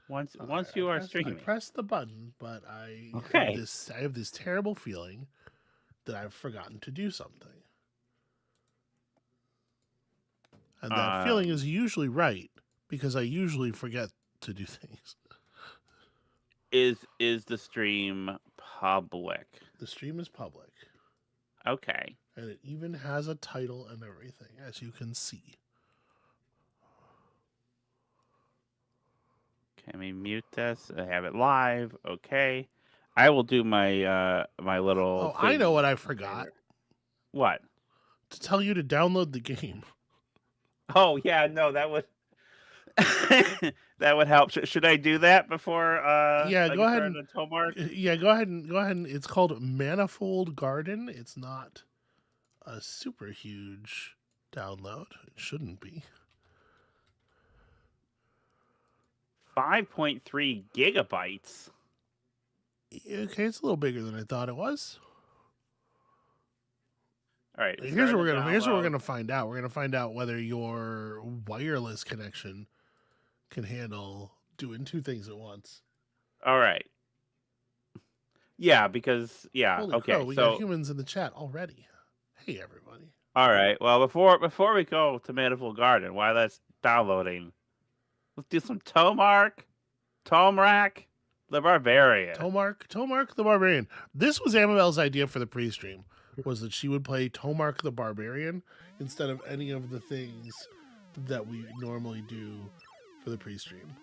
Once I you are pressed I streaming. pressed the button, but I Okay. have this terrible feeling that I've forgotten to do something. And that feeling Um, is usually right because I usually forget to do things. is the stream public? The stream is public, Okay. and it even has a title and everything, as you can see. Okay, let me mute this. I have it live. Okay. I will do my little Oh, I know thing what I forgot later. What? to tell you to download the game. Oh yeah, no, that would that would help. Should I do that before Yeah, I go get ahead started and on Tomarc? go ahead and it's called Manifold Garden. It's not a super huge download. It shouldn't be. 5.3 gigabytes. Okay, it's a little bigger than I thought it was. All right, Here's starting what the we're download. gonna find out. We're gonna find out whether your wireless connection can handle doing two things at once. All right. Yeah, because yeah. Holy crow, Okay. we got So humans in the chat already. Hey everybody. all right. Well, before we go to Manifold Garden, while that's downloading, let's do some Tomarc the Barbarian. Tomarc the Barbarian. This was Amabel's idea for the pre-stream, was that she would play Tomarc the Barbarian instead of any of the things that we normally do for the pre-stream.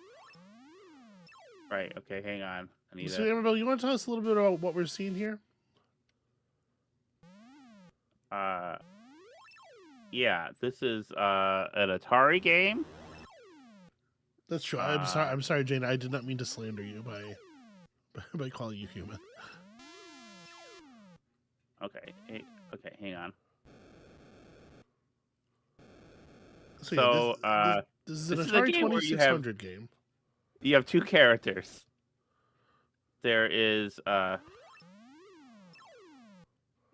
Right. Okay. Hang on. I need So to. Amabel, you want to tell us a little bit about what we're seeing here? Uh. Yeah. This is an Atari game. That's true. I'm sorry, Jane. I did not mean to slander you by calling you human. Okay. Okay. Hang on. So yeah, So this is an this is a Atari game where 2600 game. you have two characters. There is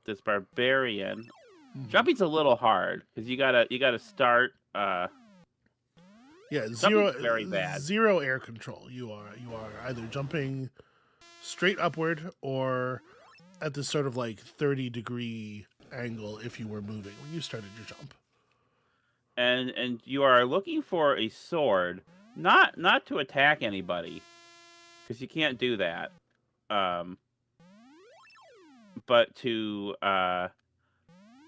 this barbarian. Mm-hmm. Jumping's a little hard because you gotta start. Yeah, Very bad. zero air control. You are either jumping straight upward or at this sort of like 30-degree angle if you were moving when you started your jump. And you are looking for a sword, not to attack anybody, because you can't do that. But to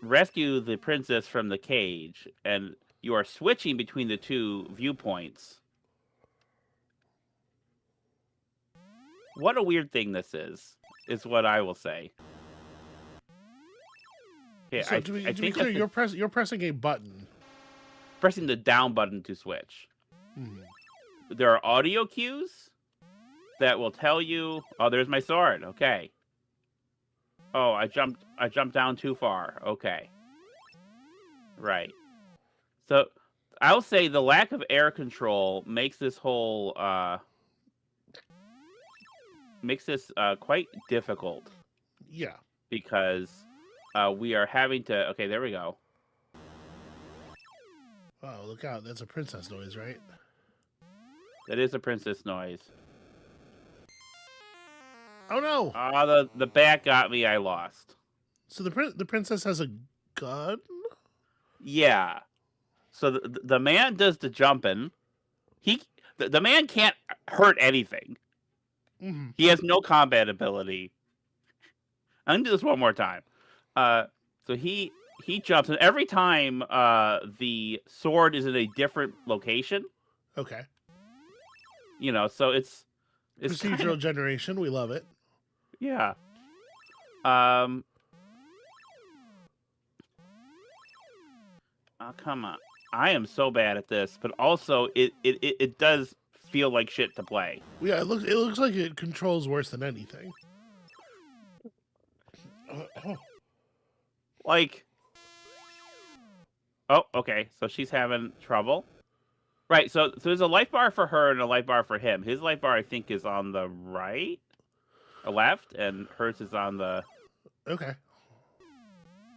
rescue the princess from the cage, and you are switching between the two viewpoints. What a weird thing this is what I will say. Okay, So to be clear, you're pressing a button. Pressing the down button to switch. Mm-hmm. There are audio cues that will tell you, "Oh, there's my sword." Okay. Oh, I jumped down too far. Okay. Right. So, I'll say the lack of air control makes this whole quite difficult. Yeah. Because we are having to. Okay, there we go. Oh, look out! That's a princess noise, right? That is a princess noise. Oh no! The bat got me. I lost. So the princess has a gun. Yeah. So the man does the jumping. The man can't hurt anything. Mm-hmm. He has no combat ability. I'm gonna do this one more time. So he jumps, and every time the sword is in a different location. Okay. You know, so it's procedural kind of, generation. We love it. Yeah. Oh, come on. I am so bad at this, but also it does feel like shit to play. Yeah, it looks like it controls worse than anything. Like, oh, okay. So she's having trouble. Right. So there's a life bar for her and a life bar for him. His life bar, I think, is on the right, or left, and hers is on the. Okay.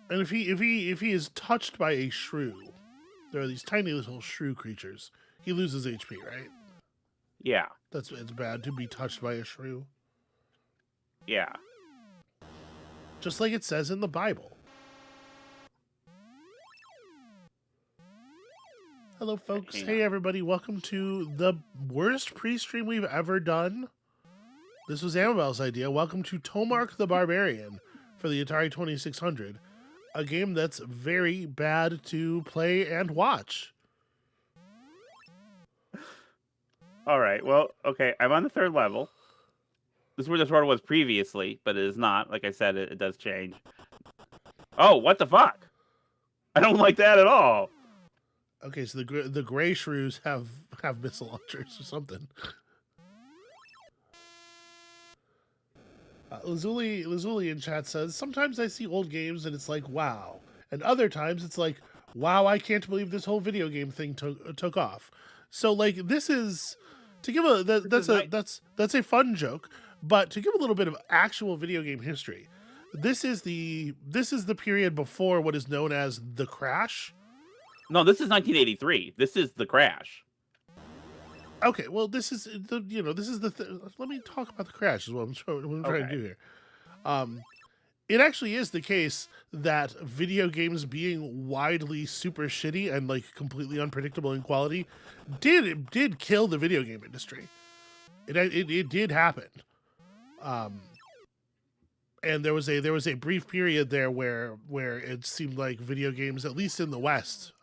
And if he is touched by a shrew, there are these tiny little shrew creatures. He loses HP, right? Yeah. It's bad to be touched by a shrew. Yeah. Just like it says in the Bible. Hello, folks. Hang Hey, on. everybody. Welcome to the worst pre-stream we've ever done. This was Amabel's idea. Welcome to Tomarc the Barbarian for the Atari 2600. A game that's very bad to play and watch. All right. Well, okay. I'm on the 3rd level. This is where the sword was previously, but it is not. Like I said, it does change. Oh, what the fuck? I don't like that at all. Okay, so the gray shrews have missile launchers or something. Lazuli in chat says, sometimes I see old games and it's like, wow. And other times it's like, wow, I can't believe this whole video game thing took off. So like this is to give that's a fun joke, but to give a little bit of actual video game history. This is the period before what is known as the crash. No, this is 1983. This is the crash. Okay, well, this is the let me talk about the crash is what I'm trying to do here. It actually is the case that video games being widely super shitty and like completely unpredictable in quality did kill the video game industry. It did happen. And there was a brief period there where it seemed like video games, at least in the West,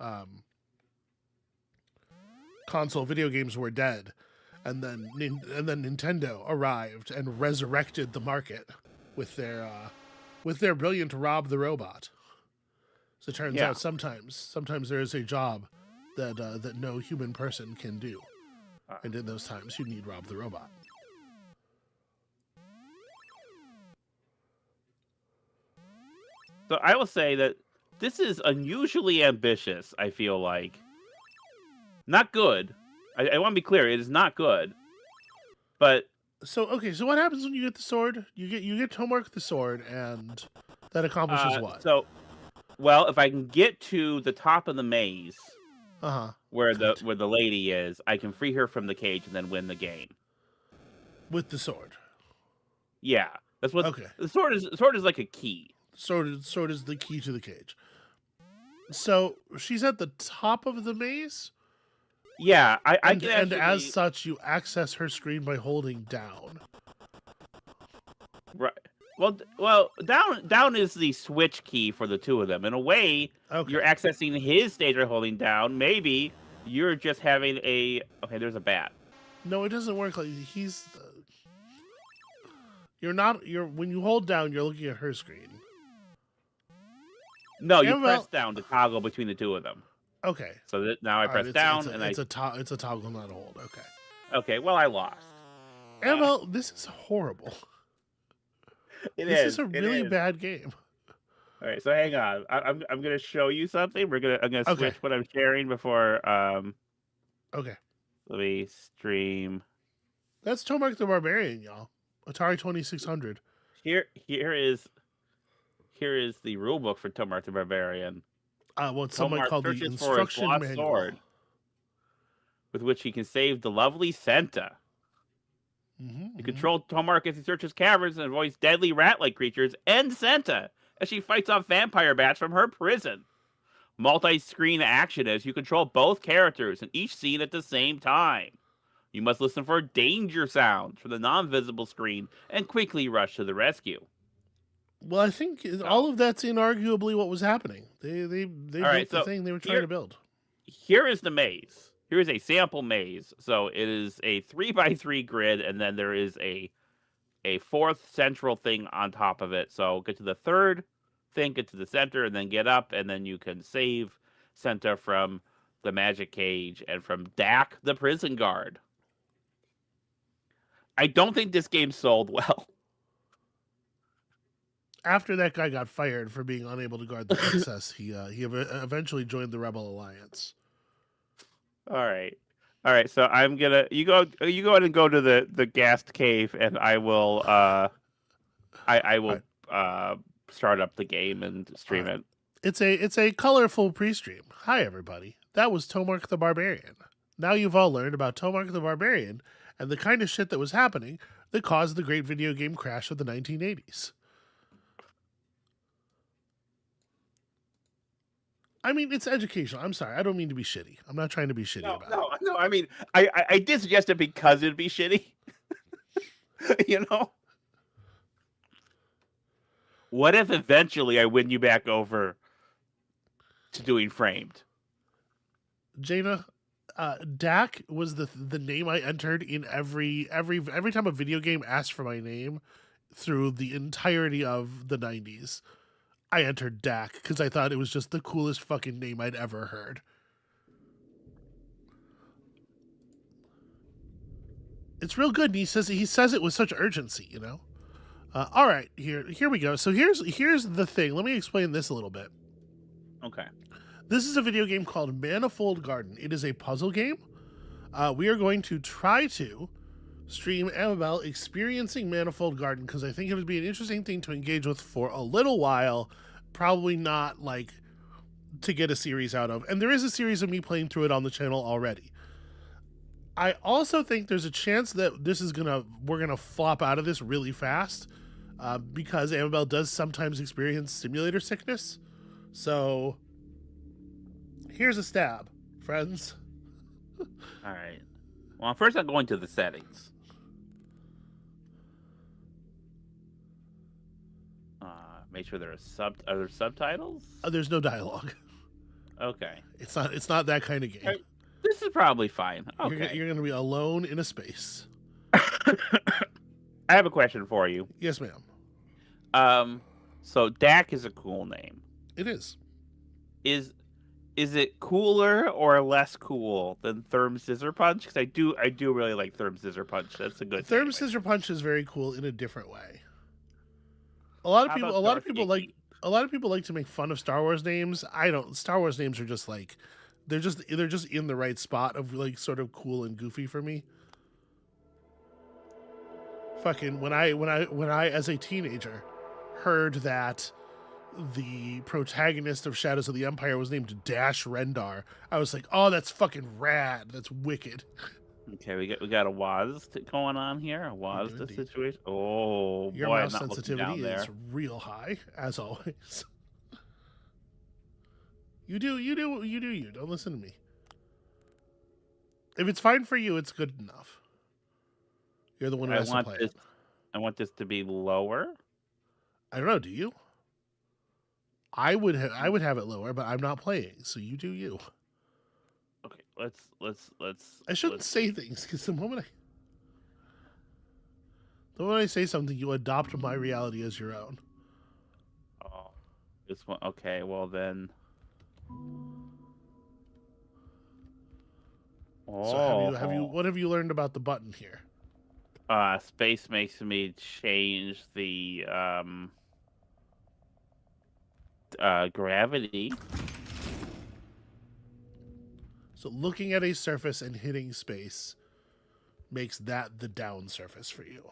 console video games were dead, and then Nintendo arrived and resurrected the market with their brilliant Rob the Robot. So it turns out sometimes there is a job that no human person can do, and in those times you need Rob the Robot. So I will say that this is unusually ambitious, I feel like. Not good. I want to be clear, it is not good. But so what happens when you get the sword? You get Tomarc the sword, and that accomplishes what? So, well, if I can get to the top of the maze, where the lady is, I can free her from the cage and then win the game with the sword. Yeah, that's what. Okay. The sword is like a key. Sword is the key to the cage. So she's at the top of the maze. Yeah, and as such, you access her screen by holding down. Right. Well, down is the switch key for the two of them. In a way, you're accessing his stage by holding down. Maybe you're just having a... Okay, there's a bat. No, it doesn't work like he's... When you hold down, you're looking at her screen. No, you press down to toggle between the two of them. Okay. So now I press down, and it's a toggle, not a hold. Okay. Okay. Well, I lost. Amabel, this is horrible. This is a really bad game. All right, so hang on. I'm gonna show you something. I'm gonna switch what I'm sharing before. Okay. Let me stream. That's Tomarc the Barbarian, y'all. Atari 2600. Here is the rulebook for Tomarc the Barbarian. What some might call the instruction manual. Sword, with which he can save the lovely Senta. You control Tomarc as he searches caverns and avoids deadly rat-like creatures, and Senta as she fights off vampire bats from her prison. Multi-screen action as you control both characters in each scene at the same time. You must listen for danger sounds from the non-visible screen and quickly rush to the rescue. Well, I think all of that's inarguably what was happening. They built the thing they were trying to build. Here is the maze. Here is a sample maze. So it is a 3x3 grid, and then there is a fourth central thing on top of it. So get to the third thing, get to the center, and then get up, and then you can save Senta from the magic cage and from Dak the prison guard. I don't think this game sold well. After that guy got fired for being unable to guard the princess, he eventually joined the Rebel Alliance. All right. So I'm gonna you go ahead and go to the Ghast cave, and I will I will start up the game and stream it. It's a colorful pre-stream. Hi everybody, that was Tomarc the Barbarian. Now you've all learned about Tomarc the Barbarian and the kind of shit that was happening that caused the great video game crash of the 1980s. I mean, it's educational. I'm sorry. I don't mean to be shitty. I'm not trying to be shitty about it. No. I mean, I did suggest it because it'd be shitty. You know? What if eventually I win you back over to doing Framed? Jaina, Dak was the name I entered in every time a video game asked for my name through the entirety of the 90s. I entered Dak because I thought it was just the coolest fucking name I'd ever heard. It's real good, and he says it with such urgency, you know. All right, here we go. So here's the thing. Let me explain this a little bit. Okay. This is a video game called Manifold Garden. It is a puzzle game. We are going to try to stream Amabel experiencing Manifold Garden because I think it would be an interesting thing to engage with for a little while. Probably not like to get a series out of. And there is a series of me playing through it on the channel already. I also think there's a chance that we're gonna flop out of this really fast because Amabel does sometimes experience simulator sickness. So here's a stab, friends. All right. Well, first I'm going to the settings. Make sure there are there subtitles? There's no dialogue. Okay. It's not that kind of game. This is probably fine. Okay. You're going to be alone in a space. I have a question for you. Yes, ma'am. So Dak is a cool name. It is. Is it cooler or less cool than Therm Scissor Punch? Because I do really like Therm Scissor Punch. That's a good name. Therm Scissor Punch is very cool in a different way. A lot of people like to make fun of Star Wars names. I don't. Star Wars names are just like they're just in the right spot of like sort of cool and goofy for me. Fucking when I as a teenager heard that the protagonist of Shadows of the Empire was named Dash Rendar, I was like, oh, that's fucking rad. That's wicked. Okay, we got a Waz going on here. A Waz situation. Oh, your boy, mouse sensitivity is real high, as always. You do. Don't listen to me. If it's fine for you, it's good enough. You're the one who has to play it. I want this to be lower. I don't know. Do you? I would have it lower, but I'm not playing, so you do you. Okay, let's. I shouldn't say things because the moment I say something, you adopt my reality as your own. Oh, this one. Okay, well then. Oh. So what have you learned about the button here? Space makes me change the gravity. So looking at a surface and hitting space makes that the down surface for you.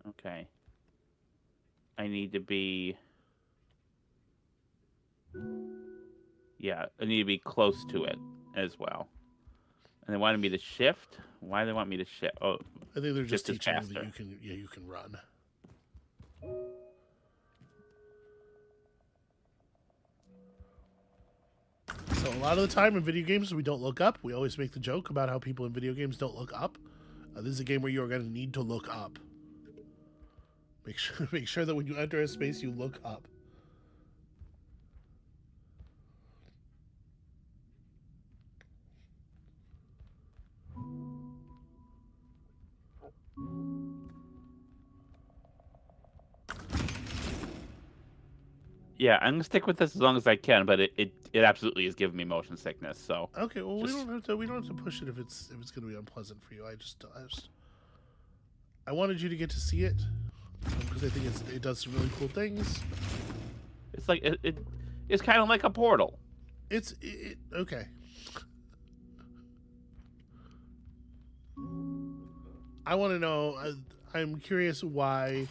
Okay. I need to be... Yeah, I need to be close to it as well. And they wanted me to shift? Why do they want me to shift? Oh, I think they're just teaching you faster. that you can run. So a lot of the time in video games, we don't look up. We always make the joke about how people in video games don't look up. This is a game where you are going to need to look up. Make sure that when you enter a space, you look up. Yeah, I'm gonna stick with this as long as I can, but it absolutely is giving me motion sickness. So okay, well we don't have to push it if it's gonna be unpleasant for you. I wanted you to get to see it because I think it does some really cool things. It's like it's kind of like a portal. Okay. I want to know. I'm curious why.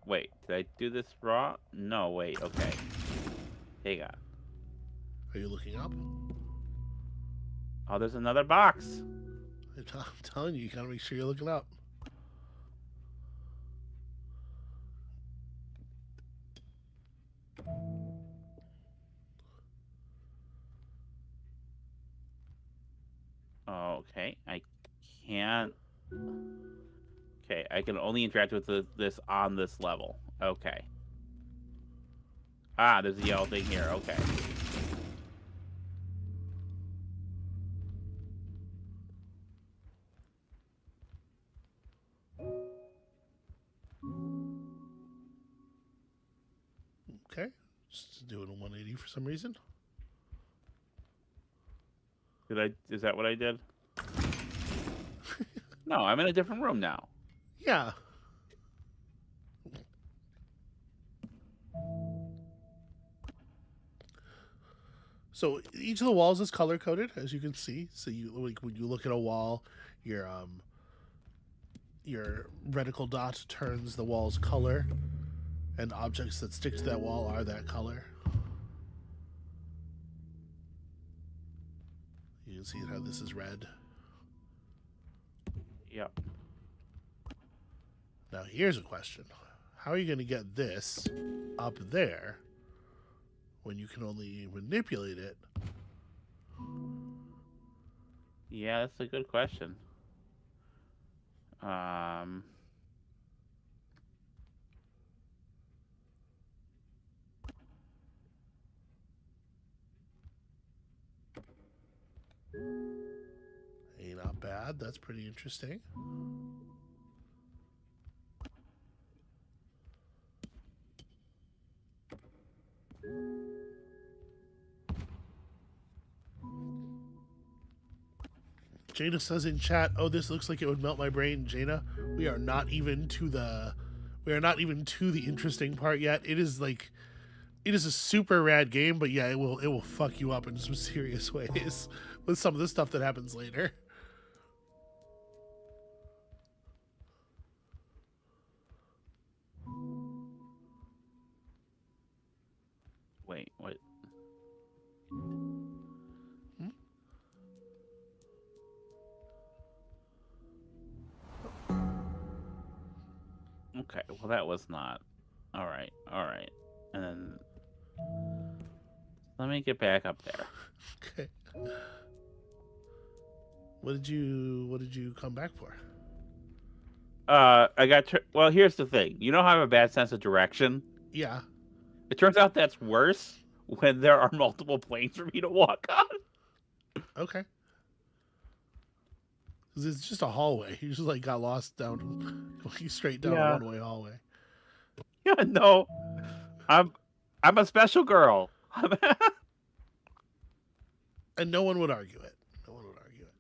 Wait, did I do this raw? No, wait, okay. Hang on. Are you looking up? Oh, there's another box. I'm telling you, you gotta make sure you're looking up. Okay, I can't. Okay, I can only interact with this on this level. Okay. Ah, there's a yellow thing here. Okay. Okay. Just doing a 180 for some reason. Is that what I did? No, I'm in a different room now. Yeah. So each of the walls is color coded, as you can see. So you like when you look at a wall, your reticle dot turns the wall's color, and objects that stick to that wall are that color. You can see how this is red. Yep. Now here's a question. How are you going to get this up there when you can only manipulate it? Yeah, that's a good question. Hey, not bad. That's pretty interesting. Jaina says in chat, "Oh, this looks like it would melt my brain." Jaina, we are not even to the interesting part yet. It is a super rad game, but yeah, it will fuck you up in some serious ways with some of the stuff that happens later. Wait, what? Okay, well that was not. All right. And then let me get back up there. Okay. What did you come back for? I got. Well, here's the thing. You know how I have a bad sense of direction? Yeah. It turns out that's worse when there are multiple planes for me to walk on. Okay. Because it's just a hallway. You just like got lost down, going straight down a one-way hallway. Yeah, no, I'm a special girl. And no one would argue it. No one would argue it.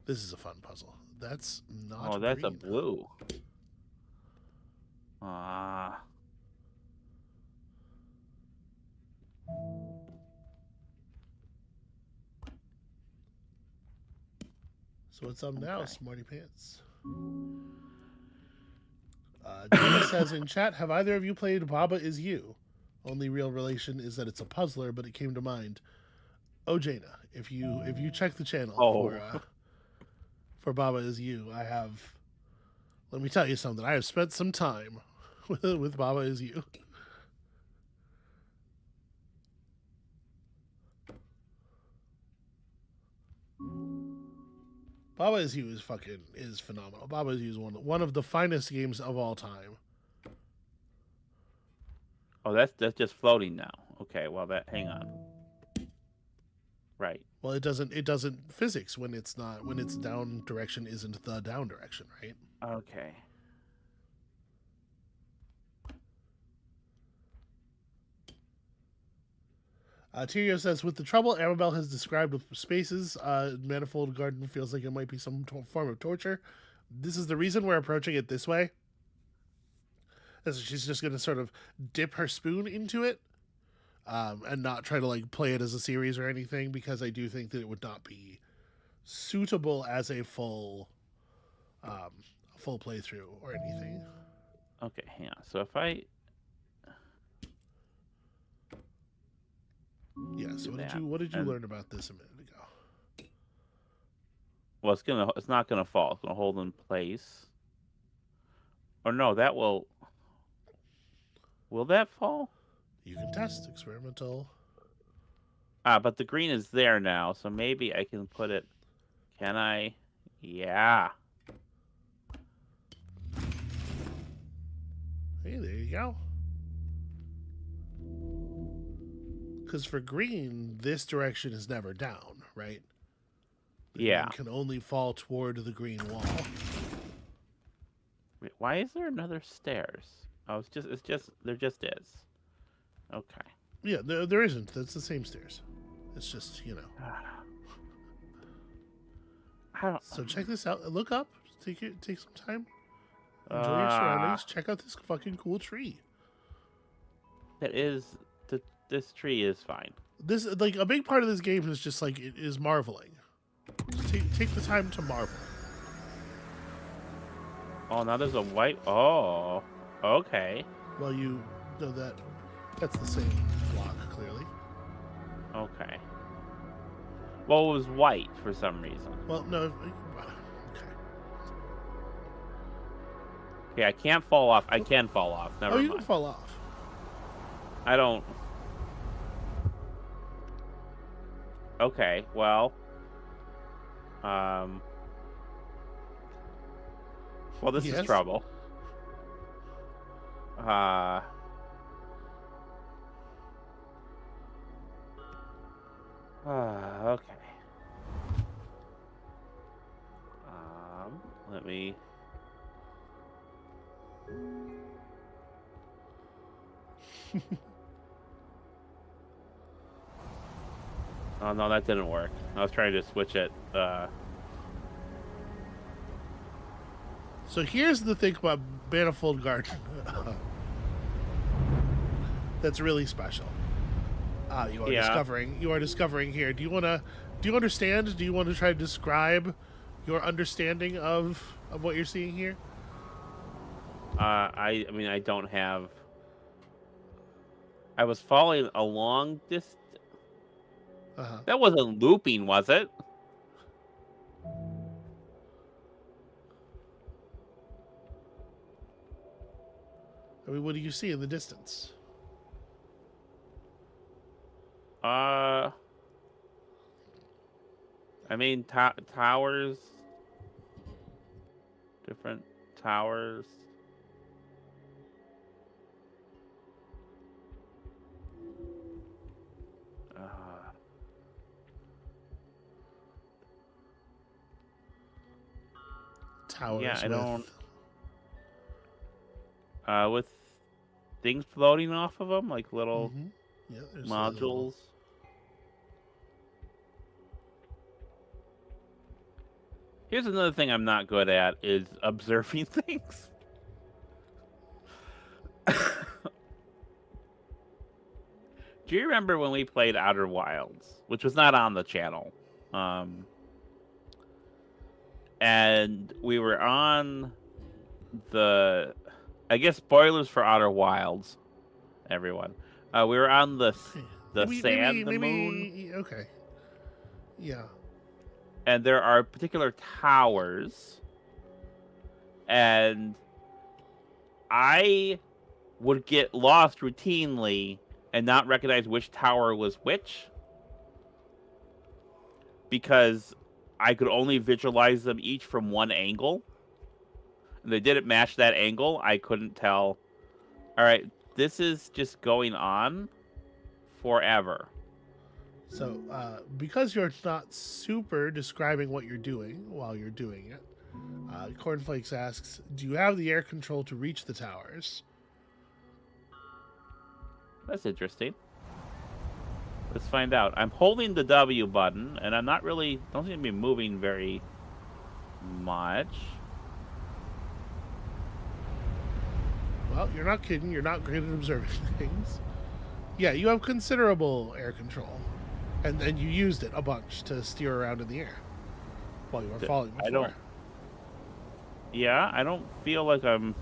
This is a fun puzzle. That's not. Oh, that's green. a blue. Ah. So what's up now, Smarty Pants? Gina says in chat, "Have either of you played Baba Is You? Only real relation is that it's a puzzler, but it came to mind." Oh, Jaina, if you check the channel for Baba Is You, I have. Let me tell you something. I have spent some time with Baba Is You. Baba Is You is phenomenal. Baba Is You is one of the finest games of all time. Oh, that's just floating now. Okay, well hang on. Right. Well, it doesn't physics when it's down direction isn't the down direction, right? Okay. Tyrio says, with the trouble Amabel has described with spaces, Manifold Garden feels like it might be some form of torture. This is the reason we're approaching it this way. As she's just going to sort of dip her spoon into it and not try to like play it as a series or anything, because I do think that it would not be suitable as a full a full playthrough or anything. Okay, hang on. So if I Yeah. So what did you learn about this a minute ago? well, it's not gonna fall. It's gonna hold in place. Or no, that will that fall? You can test experimental. But the green is there now, so maybe I can put it. Can I? Yeah. Hey, there you go. Because for green, this direction is never down, right? The Yeah. green can only fall toward the green wall. Wait, why is there another stairs? Oh, there just is. Okay. Yeah, there isn't. That's the same stairs. It's just, I don't. So check this out. Look up. Take some time. Enjoy your surroundings. Check out this fucking cool tree. This tree is fine. This like a big part of this game is just like it is marveling. Just take the time to marvel. Oh, now there's a white. Oh, okay. Well, you know that's the same block clearly. Okay. Well, it was white for some reason. Well, no. Okay. Okay, I can't fall off. I can fall off. Never mind. You can fall off. I don't. Okay, well. Well, this is trouble. Okay. Let me. Oh no, that didn't work. I was trying to switch it. So here's the thing about Manifold Garden that's really special. You are discovering here. Do you understand? Do you want to try to describe your understanding of what you're seeing here? I mean, I don't have. I was following along this. That wasn't looping, was it? I mean, what do you see in the distance? I mean, towers. Different towers. Towers. Yeah, I don't. With things floating off of them, like little modules. Here's another thing I'm not good at is observing things. Do you remember when we played Outer Wilds, which was not on the channel? And we were on the, I guess, spoilers for Outer Wilds, everyone. We were on the moon. Okay. Yeah. And there are particular towers, and I would get lost routinely and not recognize which tower was which, because I could only visualize them each from one angle. And they didn't match that angle. I couldn't tell. All right, this is just going on forever. So, because you're not super describing what you're doing while you're doing it, Cornflakes asks, do you have the air control to reach the towers? That's interesting. Let's find out. I'm holding the W button, and I'm don't seem to be moving very much. Well, you're not kidding. You're not great at observing things. Yeah, you have considerable air control. And then you used it a bunch to steer around in the air while you were falling before. Yeah, I don't feel like I'm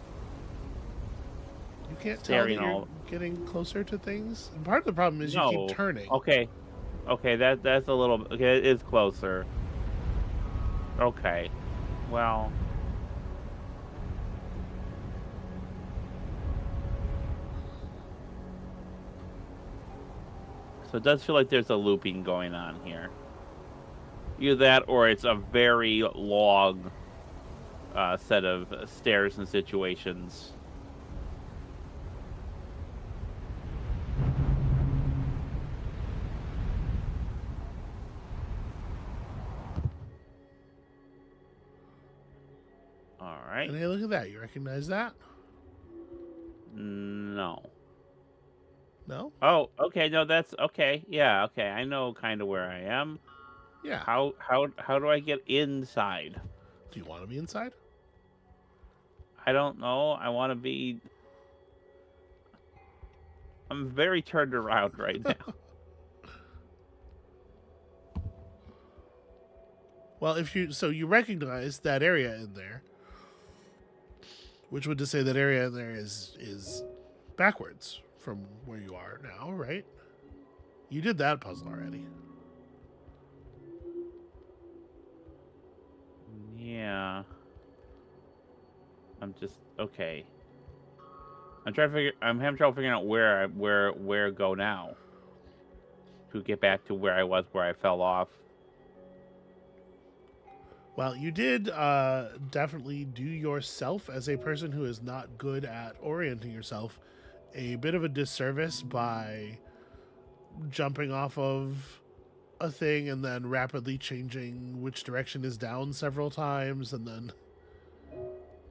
You can't tell that staring you're all. getting closer to things. And part of the problem is you keep No. turning. Okay. Okay, that's a little. Okay, it is closer. Okay. Well. So it does feel like there's a looping going on here. Either that, or it's a very long set of stairs and situations. All right. And hey, look at that. You recognize that? No. No? Oh, okay. No, that's okay. Yeah, okay. I know kind of where I am. Yeah. How do I get inside? Do you want to be inside? I don't know. I want to be. I'm very turned around right now. Well, you recognize that area in there, which would just say that area in there is backwards from where you are now, right? You did that puzzle already. Yeah. I'm just okay. I'm trying to figure. I'm having trouble figuring out where go now to get back to where I was, where I fell off. Well, you did definitely do yourself, as a person who is not good at orienting yourself, a bit of a disservice by jumping off of a thing and then rapidly changing which direction is down several times, and then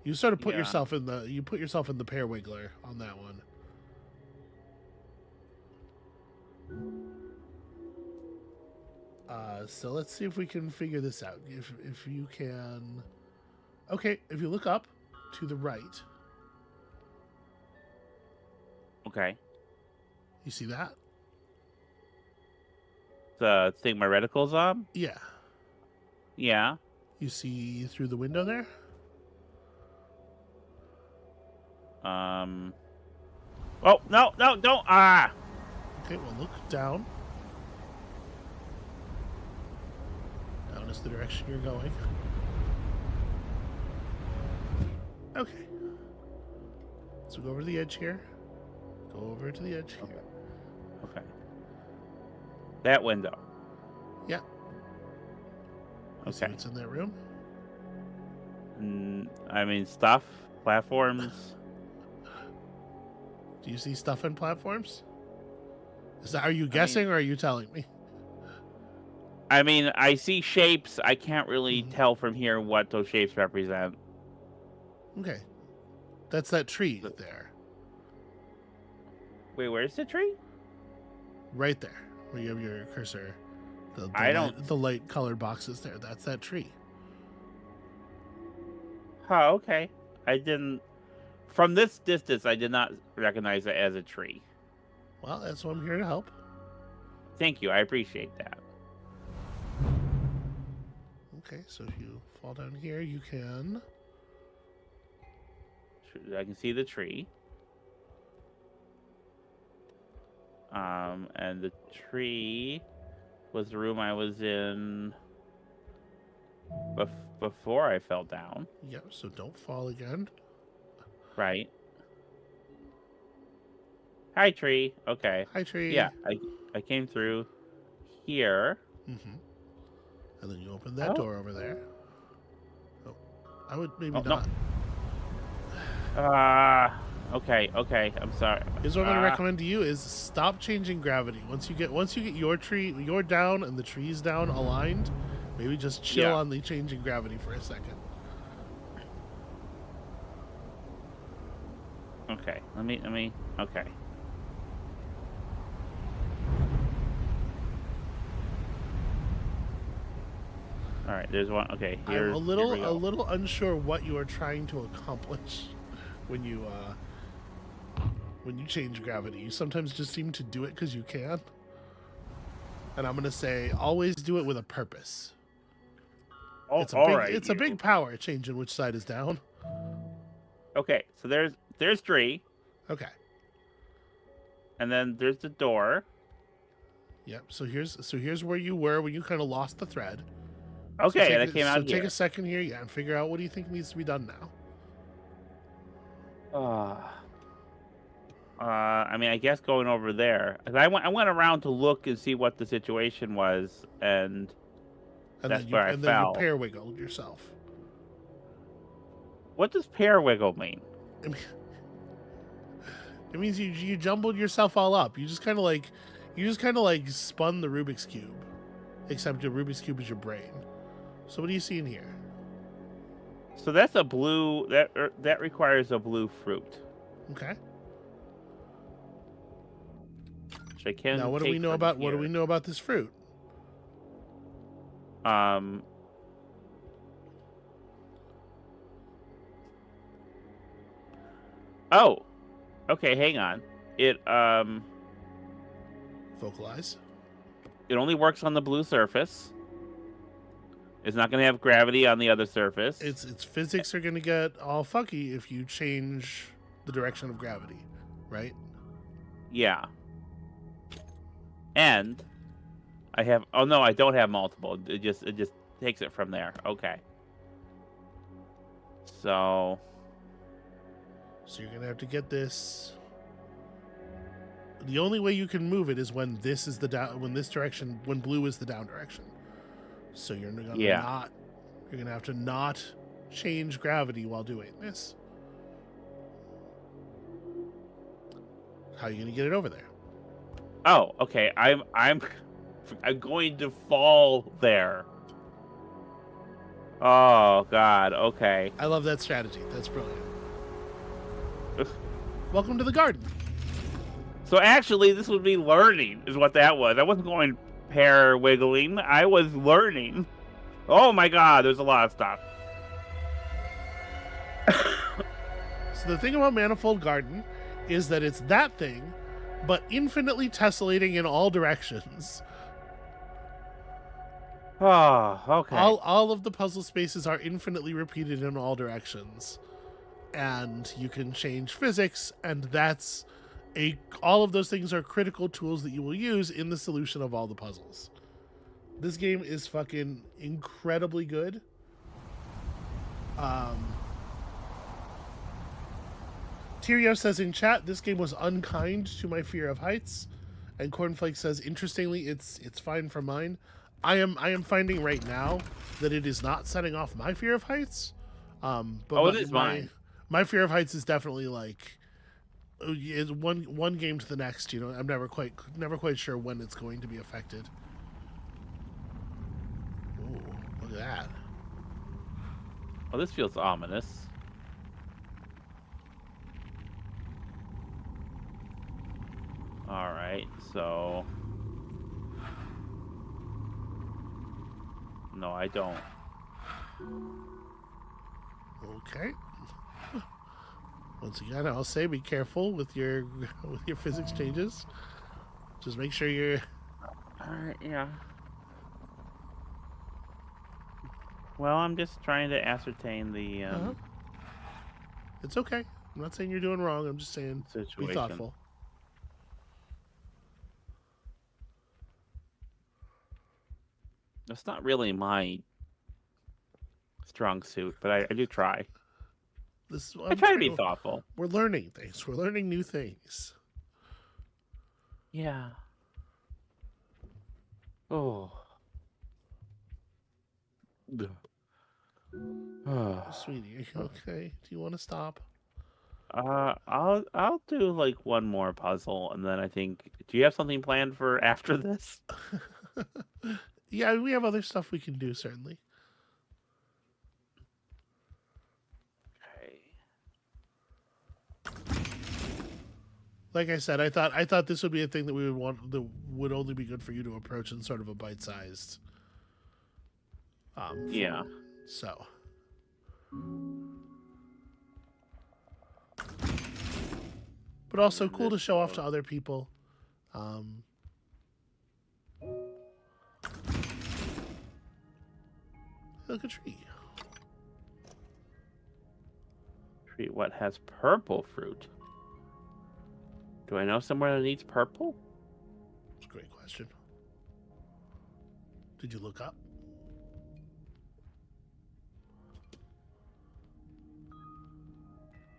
you sort of put yourself in the pear wiggler on that one. So let's see if we can figure this out. If you can, okay. If you look up to the right, Okay. you see that? The thing my reticle's on. Yeah. Yeah. You see through the window there? Oh no! No! Don't! Ah! Okay. Well, look down. Down is the direction you're going. Okay. So go over to the edge here. Go over to the edge here. Okay. That window. Yeah. You see Okay. what's in that room? I mean, stuff, platforms. Do you see stuff in platforms? Are you guessing or are you telling me? I mean, I see shapes. I can't really tell from here what those shapes represent. Okay. That's that tree there. Wait, where's the tree? Right there, where you have your cursor. The light colored boxes there. That's that tree. Oh, okay. I didn't. From this distance, I did not recognize it as a tree. Well, that's why I'm here to help. Thank you. I appreciate that. Okay, so if you fall down here, you can. I can see the tree. And the tree was the room I was in before I fell down. Yep, so don't fall again. Right. Hi, tree. Okay. Hi, tree. Yeah, I came through here. Mm-hmm. And then you open that door over there. Oh, I would maybe not. No. Okay. I'm sorry. Here's what I'm gonna recommend to you: is stop changing gravity. Once you get your down and the trees down aligned, maybe just chill on the changing gravity for a second. Okay. Let me. Okay. All right. There's one. Okay. Here. I'm a little unsure what you are trying to accomplish when you change gravity. You sometimes just seem to do it because you can. And I'm gonna say always do it with a purpose. Oh, It's a big power changing which side is down. Okay, so there's tree, Okay. and then there's the door. Yep. So here's where you were when you kind of lost the thread. Okay, and I came out Take a here. second here, yeah, and figure out what do you think needs to be done now. I mean, I guess going over there. 'Cause I went around to look and see what the situation was, and that's where I Then you fell. pair wiggled yourself. What does pair wiggle mean? I mean, it means you jumbled yourself all up. You just kind of like spun the Rubik's cube, except the Rubik's cube is your brain. So what do you see in here? So that's a blue that requires a blue fruit. Okay. Which I can. Now what do we know about this fruit? Oh. Okay, hang on. It Vocalize. It only works on the blue surface. It's not going to have gravity on the other surface. Its physics are going to get all fucky if you change the direction of gravity, right? Yeah. And I have. Oh no, I don't have multiple. It just takes it from there. Okay. So you're gonna have to get this. The only way you can move it is when this is the down. When this direction. When blue is the down direction. So you're gonna You're gonna have to not change gravity while doing this. How are you gonna get it over there? Oh, okay. I'm going to fall there. Oh God. Okay. I love that strategy. That's brilliant. Welcome to the garden. So actually, this would be learning, is what that was. I wasn't going pair wiggling. I was learning. Oh my God, there's a lot of stuff. So the thing about Manifold Garden is that it's that thing, but infinitely tessellating in all directions. Oh, okay. All of the puzzle spaces are infinitely repeated in all directions. And you can change physics, and all of those things are critical tools that you will use in the solution of all the puzzles. This game is fucking incredibly good. Tyrio says in chat, this game was unkind to my fear of heights. And Cornflake says, interestingly, it's fine for mine. I am finding right now that it is not setting off my fear of heights. But it is mine. My fear of heights is definitely like is one game to the next. You know, I'm never quite sure when it's going to be affected. Ooh, look at that. Well, this feels ominous. All right, so no, I don't. Okay. Once again, I'll say be careful with your physics changes. Just make sure you're. All right, yeah. Well, I'm just trying to ascertain the It's okay. I'm not saying you're doing wrong. I'm just saying situation. Be thoughtful. That's not really my strong suit, but I do try. I try to be thoughtful. We're learning things. We're learning new things. Yeah. Oh. Sweetie, are you okay? Do you want to stop? I'll do like one more puzzle, and then I think. Do you have something planned for after this? Yeah, we have other stuff we can do, certainly. Okay. Like I said, I thought this would be a thing that we would want that would only be good for you to approach in sort of a bite-sized. Yeah. So. But also cool to show off to other people. Tree tree. What has purple fruit? Do I know somewhere that needs purple? That's a great question. Did you look up?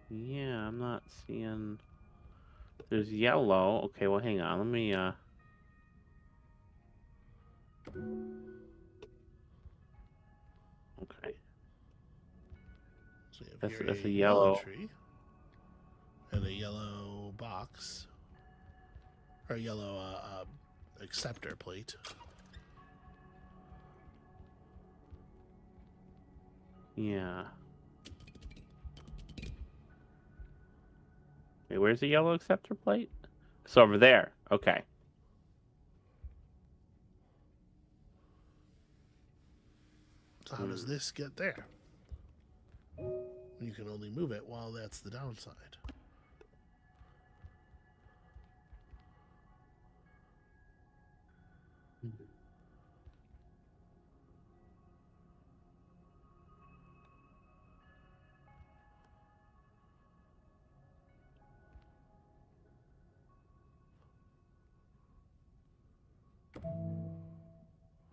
Yeah, I'm not seeing. There's yellow. Okay, well, hang on. Let me, Okay. So you have That's here a a yellow yellow. tree and a yellow box, or a yellow acceptor plate. Yeah. Wait, where's the yellow acceptor plate? It's over there. Okay. So how does this get there? You can only move it while that's the downside.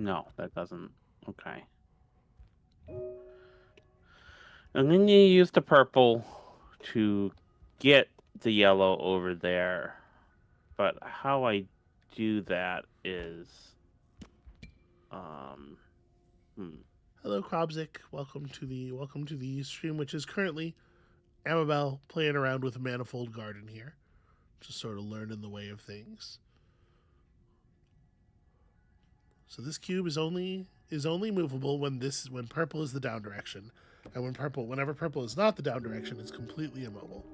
No, that doesn't. Okay. And then you use the purple to get the yellow over there. But how I do that is, Hello, Krobzik. Welcome to the stream, which is currently Amabel playing around with Manifold Garden here, just sort of learning the way of things. So this cube is only movable when purple is the down direction, and whenever purple is not the down direction, it's completely immobile.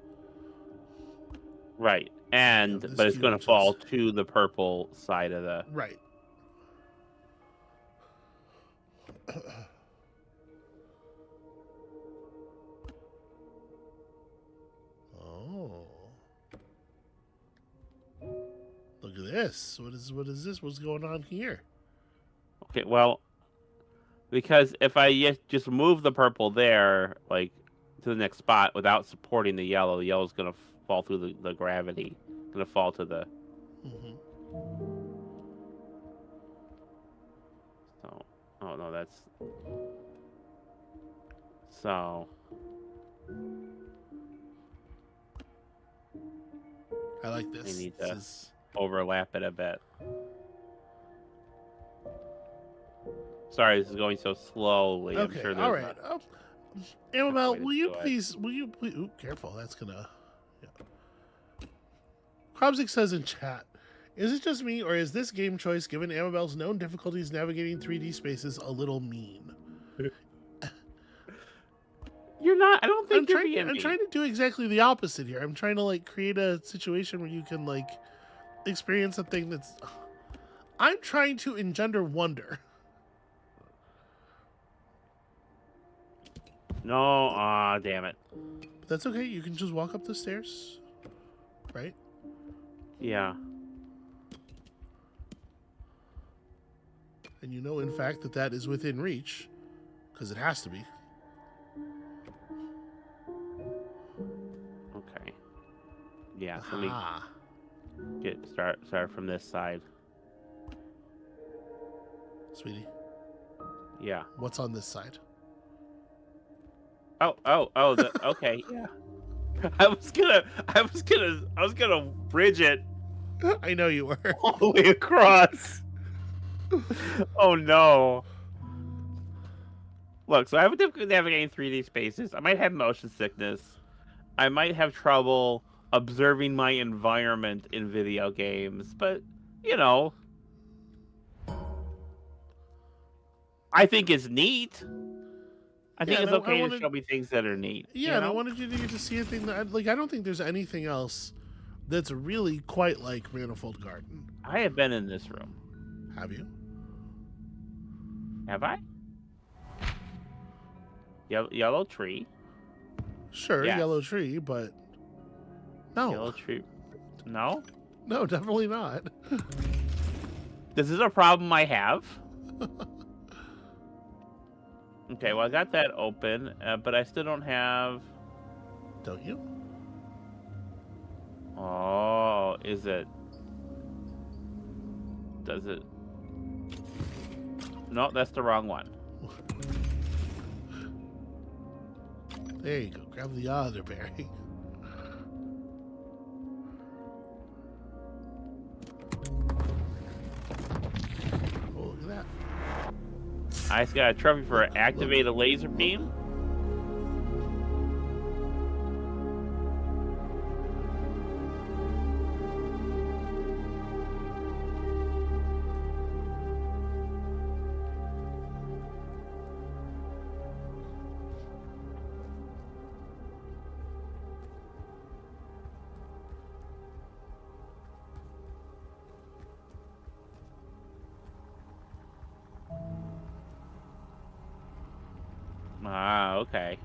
right. And but it's going to fall to the purple side of the right. Oh. Look at this. What is this? What's going on here? Okay, well, because if I just move the purple there, like, to the next spot without supporting the yellow's going to fall through the gravity. Going to fall to the... Mm-hmm. So, oh, no, that's... So... I like this. I need to overlap it a bit. Sorry, this is going so slowly. Okay, I'm sure all right. Amabel, will you please? Ooh, careful. That's gonna. Yeah. Krobzik says in chat, "Is it just me, or is this game choice, given Amabel's known difficulties navigating 3D spaces, a little mean?" You're not. I don't think I'm trying to do exactly the opposite here. I'm trying to create a situation where you can experience a thing that's. I'm trying to engender wonder. No, damn it. But that's okay. You can just walk up the stairs, right? Yeah. And you know, in fact, that is within reach, because it has to be. Okay. Yeah. So let me start from this side. Sweetie. Yeah. What's on this side? Oh, okay, yeah. I was gonna bridge it. I know you were. All the way across. Oh no. Look, so I have a difficulty navigating 3D spaces. I might have motion sickness. I might have trouble observing my environment in video games, but you know, I think it's neat. I think it's okay to show me things that are neat. Yeah, and I wanted you to get to see a thing that, I don't think there's anything else that's really quite like Manifold Garden. I have been in this room. Have you? Have I? Yellow tree. Sure, yes. Yellow tree, but no. Yellow tree. No? No, definitely not. This is a problem I have. Okay, well, I got that open, but I still don't have Don't you? Oh, is it? Does it? No, that's the wrong one. There you go. Grab the other berry. Oh, look at that. I just got a trophy for Look, activate a laser beam. Ah, okay.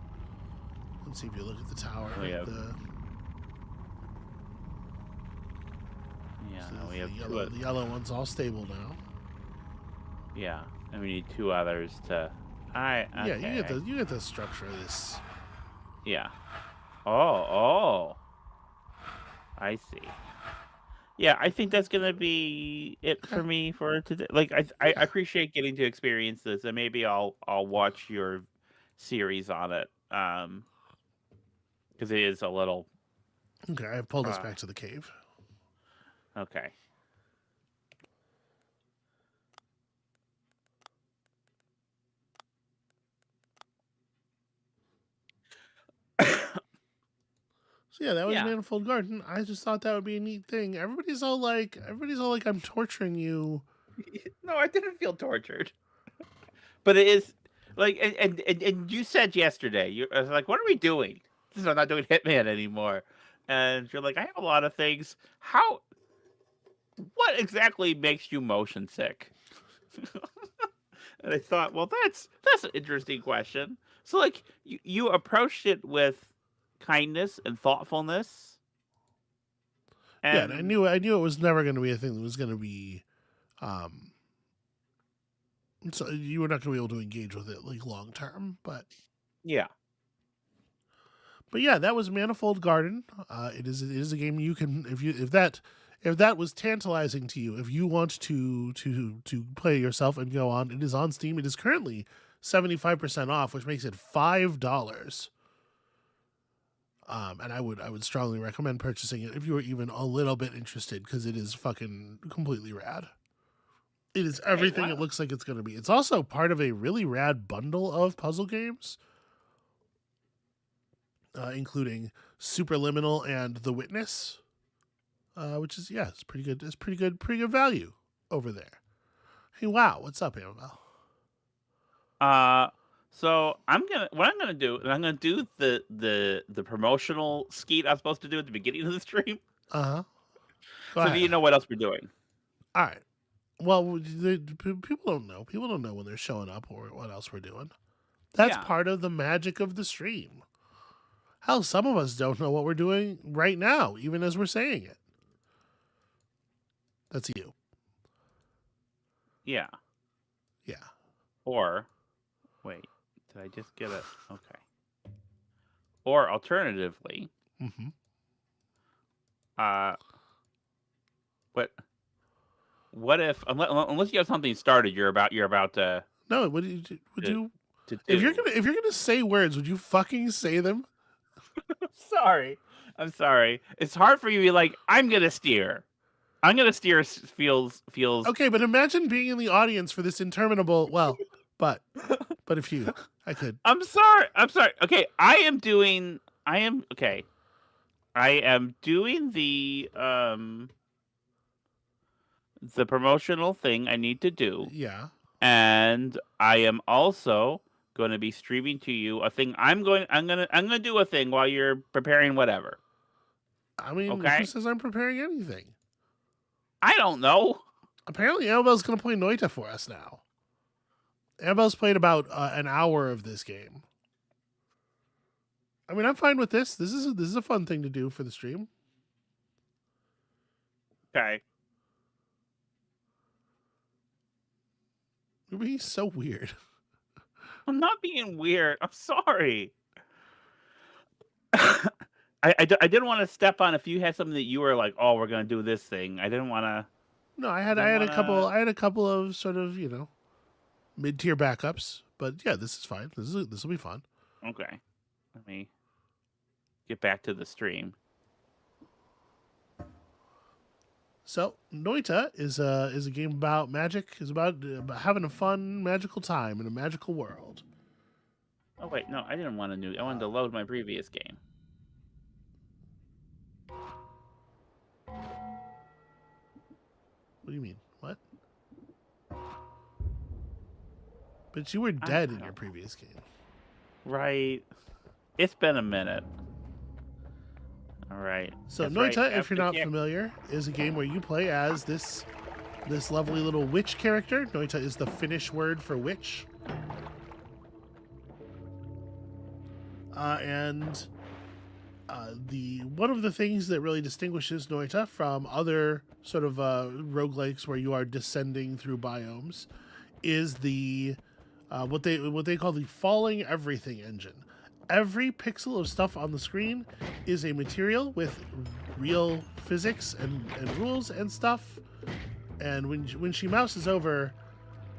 Let's see if you look at the tower. We have- Yeah, So we have the yellow one's all stable now. Yeah, and we need 2 others to. Okay. Yeah, you get the structure of this. Yeah. Oh. I see. Yeah, I think that's gonna be it for me for today. Like, I appreciate getting to experience this, and maybe I'll watch your series on it. Because it is a little. Okay, I pulled us back to the cave. Okay. So yeah, that was Yeah. Manifold Garden. I just thought that would be a neat thing. Everybody's all like, I'm torturing you. No, I didn't feel tortured. But it is like, and you said yesterday, I was like, what are we doing? I'm not doing Hitman anymore. And you're like, I have a lot of things. What exactly makes you motion sick? And I thought, well, that's an interesting question. So, like, you approached it with kindness and thoughtfulness. And I knew it was never going to be a thing that was going to be, so you were not going to be able to engage with it like long term. But yeah, that was Manifold Garden. It is a game you can if that was tantalizing to you, if you want to play yourself and go on, it is on Steam. It is currently 75% off, which makes it $5. And I would strongly recommend purchasing it if you were even a little bit interested, because it is fucking completely rad. It is everything it looks like it's going to be. It's also part of a really rad bundle of puzzle games, including Superliminal and The Witness, which is it's pretty good. It's pretty good value over there. Hey, wow, what's up, Amabel? So I'm gonna do the promotional skeet I was supposed to do at the beginning of the stream. So do you know what else we're doing? All right. Well, people don't know. People don't know when they're showing up or what else we're doing. That's part of the magic of the stream. Hell, some of us don't know what we're doing right now, even as we're saying it. That's you. Yeah. Yeah. Or, wait, did I just get it? Okay. Or alternatively, what if unless you have something started, you're about to. No, would you? If you're gonna say words, would you fucking say them? I'm sorry. It's hard for you to be like, I'm gonna steer. Feels okay, but imagine being in the audience for this interminable. Well, but if I could. I'm sorry. Okay, I am doing the promotional thing I need to do. Yeah. And I am also going to be streaming to you a thing. I'm gonna do a thing while you're preparing whatever. I mean, okay? Who says I'm preparing anything? I don't know. Apparently, Amabel's going to play Noita for us now. Amabel's played about an hour of this game. I mean, I'm fine with this. This is a fun thing to do for the stream. Okay. You're being so weird. I'm not being weird. I'm sorry. I didn't want to step on if you had something that you were like, oh, we're gonna do this thing. I didn't want to. No, I I had didn't want I to. had a couple of sort of mid tier backups, but yeah, this is fine. This will be fun. Okay, let me get back to the stream. So Noita is a game about magic. Is about having a fun magical time in a magical world. Oh wait, no, I didn't want a new. I wanted to load my previous game. What do you mean? What? But you were I dead in don't your know. previous game. Right. It's been a minute. All right. So That's right. Noita, if you're After not kick. familiar, is a game where you play as this lovely little witch character. Noita is the Finnish word for witch. And the one of the things that really distinguishes Noita from other sort of roguelikes where you are descending through biomes is the what they call the falling everything engine. Every pixel of stuff on the screen is a material with real physics and rules and stuff. And when she mouses over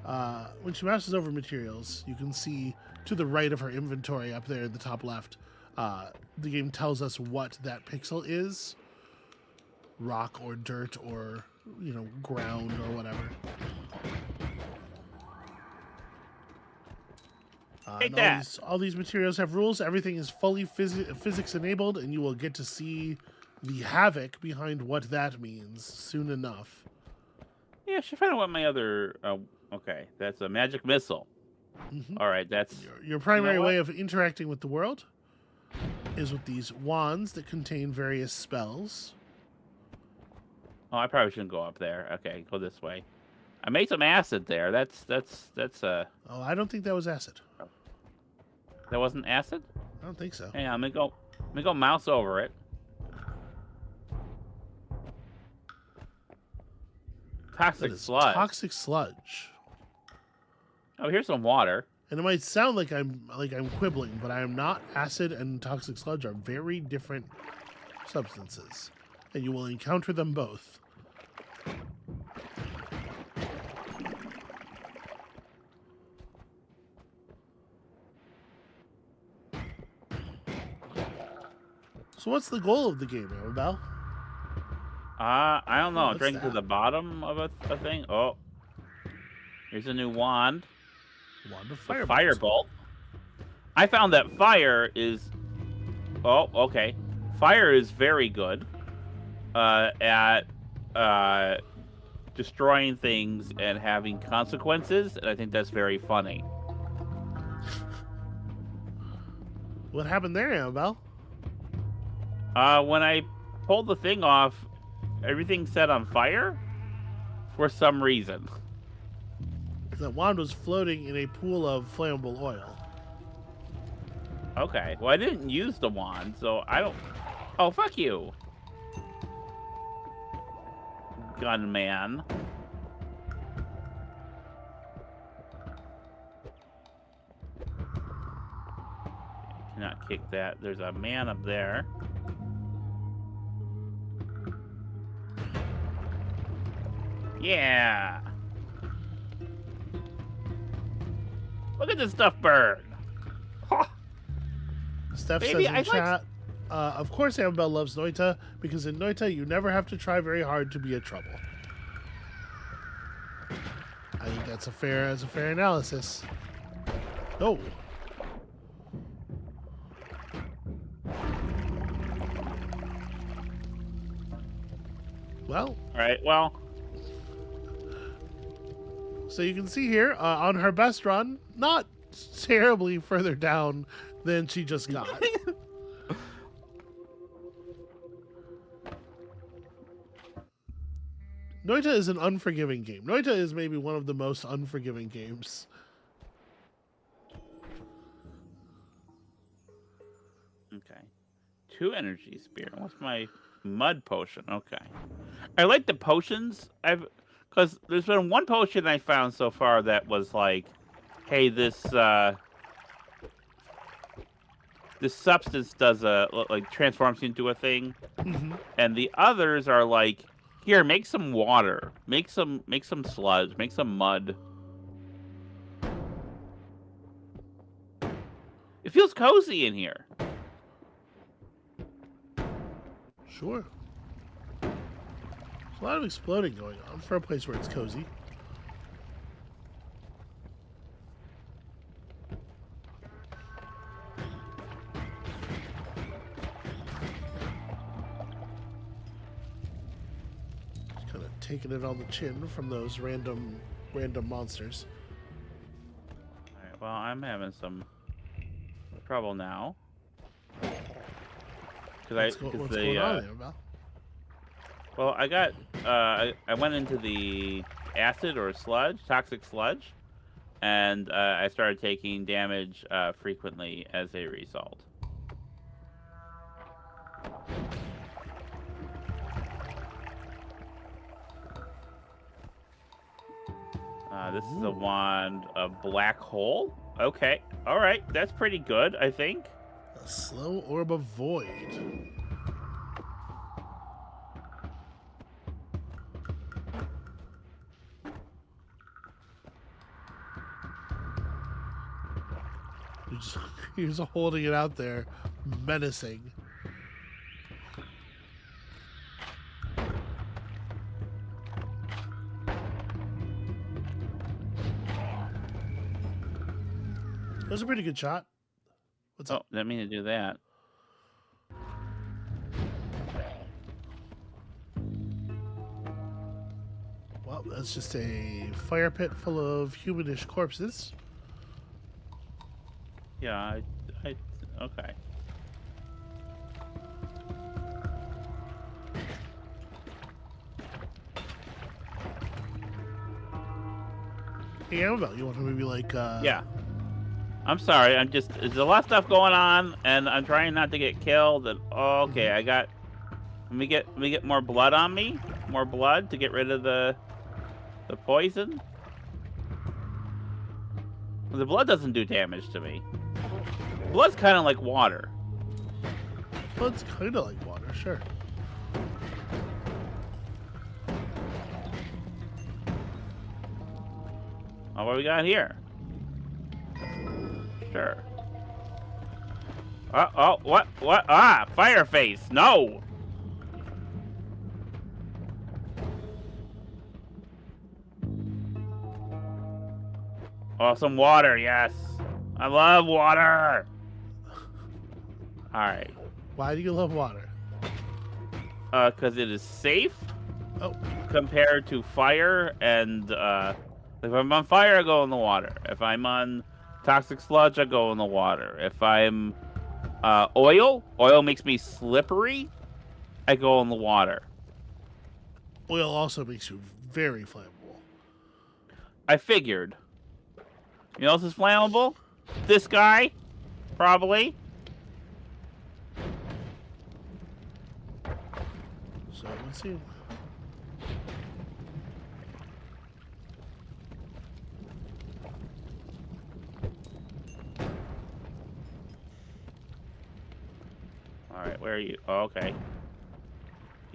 materials, you can see to the right of her inventory up there in the top left. The game tells us what that pixel is: rock or dirt or ground or whatever. Take And that. all these materials have rules. Everything is fully physics enabled, and you will get to see the havoc behind what that means soon enough. Yeah, I should find out what my other. Okay, that's a magic missile. Mm-hmm. All right, that's Your primary what? way of interacting with the world is with these wands that contain various spells. Oh, I probably shouldn't go up there. Okay, go this way. I made some acid there. That's Oh, I don't think that was acid. that wasn't acid. I don't think so. Hang on, let me go mouse over it. Toxic sludge. Toxic sludge. Oh, here's some water. And it might sound like I'm quibbling, but I am not. Acid and toxic sludge are very different substances, and you will encounter them both. So what's the goal of the game, Amabel? I don't know. What's Drink to that? the bottom of a thing. Oh, here's a new wand. Wand of The Firebolt. firebolt. I found that fire is. Oh, okay. Fire is very good at destroying things and having consequences, and I think that's very funny. What happened there, Amabel? When I pulled the thing off, everything set on fire for some reason. That wand was floating in a pool of flammable oil. Okay. Well, I didn't use the wand, so I don't. Oh, fuck you, gunman. Cannot kick that. There's a man up there. Yeah. Look at this stuff burn. Steph Baby, says in I'd like chat, of course Amabel loves Noita, because in Noita you never have to try very hard to be a trouble. I think that's a fair analysis. Oh. Well, All right. Well, so you can see here on her best run, not terribly further down than she just got. Noita is an unforgiving game. Noita is maybe one of the most unforgiving games. okay. 2 energy spear. What's my mud potion? Okay. I like the potions. Because there's been one potion I found so far that was like, hey, this this substance does like transforms you into a thing, Mm-hmm. and the others are like, here, make some water, make some sludge, make some mud. It feels cozy in here. Sure. There's a lot of exploding going on for a place where it's cozy. Kind of taking it on the chin from those random monsters. All right, well, I'm having some trouble now. What's going on, Amabel? Well, I got I went into the acid or sludge, toxic sludge, and I started taking damage frequently as a result. This is a wand of black hole. Okay, all right, that's pretty good, I think. A slow orb of void. You're just holding it out there, menacing. That was a pretty good shot. What's up? Oh, didn't mean to do that. Well, that's just a fire pit full of humanish corpses. Yeah, okay. Hey, Amabel, you want to maybe like, Yeah. I'm sorry, there's a lot of stuff going on, and I'm trying not to get killed, and, okay, let me get more blood on me, more blood to get rid of the poison. The blood doesn't do damage to me. Blood's kind of like water. Blood's kind of like water, sure. Oh, what we got here? Sure. What? Ah, fire face. No. Oh, some water. Yes. I love water. All right. Why do you love water? Because it is safe. Oh. Compared to fire, and if I'm on fire, I go in the water. If I'm on toxic sludge, I go in the water. If I'm oil makes me slippery, I go in the water. Oil also makes you very flammable. I figured. You know what else is flammable? This guy, probably. So let's see. All right, where are you? Oh, okay.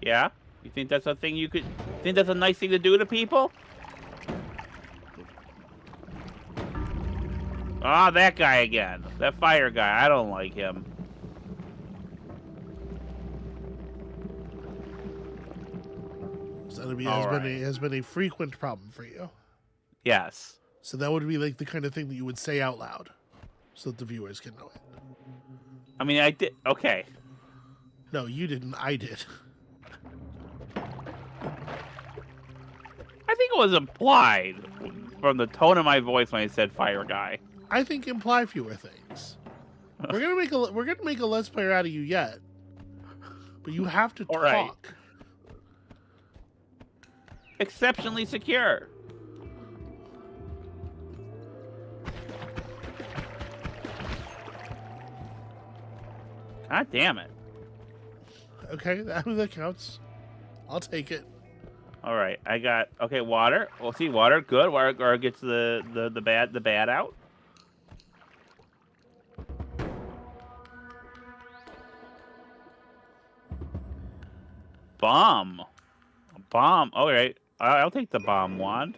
Yeah? You think that's a thing you could... think that's a nice thing to do to people? Ah, that guy again. That fire guy. I don't like him. So that has been a frequent problem for you. Yes. So that would be like the kind of thing that you would say out loud, so that the viewers can know it. I mean, I did. Okay. No, you didn't. I did. I think it was implied from the tone of my voice when I said fire guy. I think imply fewer things. We're gonna make a Let's Player out of you yet, but you have to All talk. right. Exceptionally secure. God damn it. Okay, that counts. I'll take it. All right, I got water. We'll see water. Good. Water gets the bad out. bomb. A bomb. All right. I'll take the bomb wand.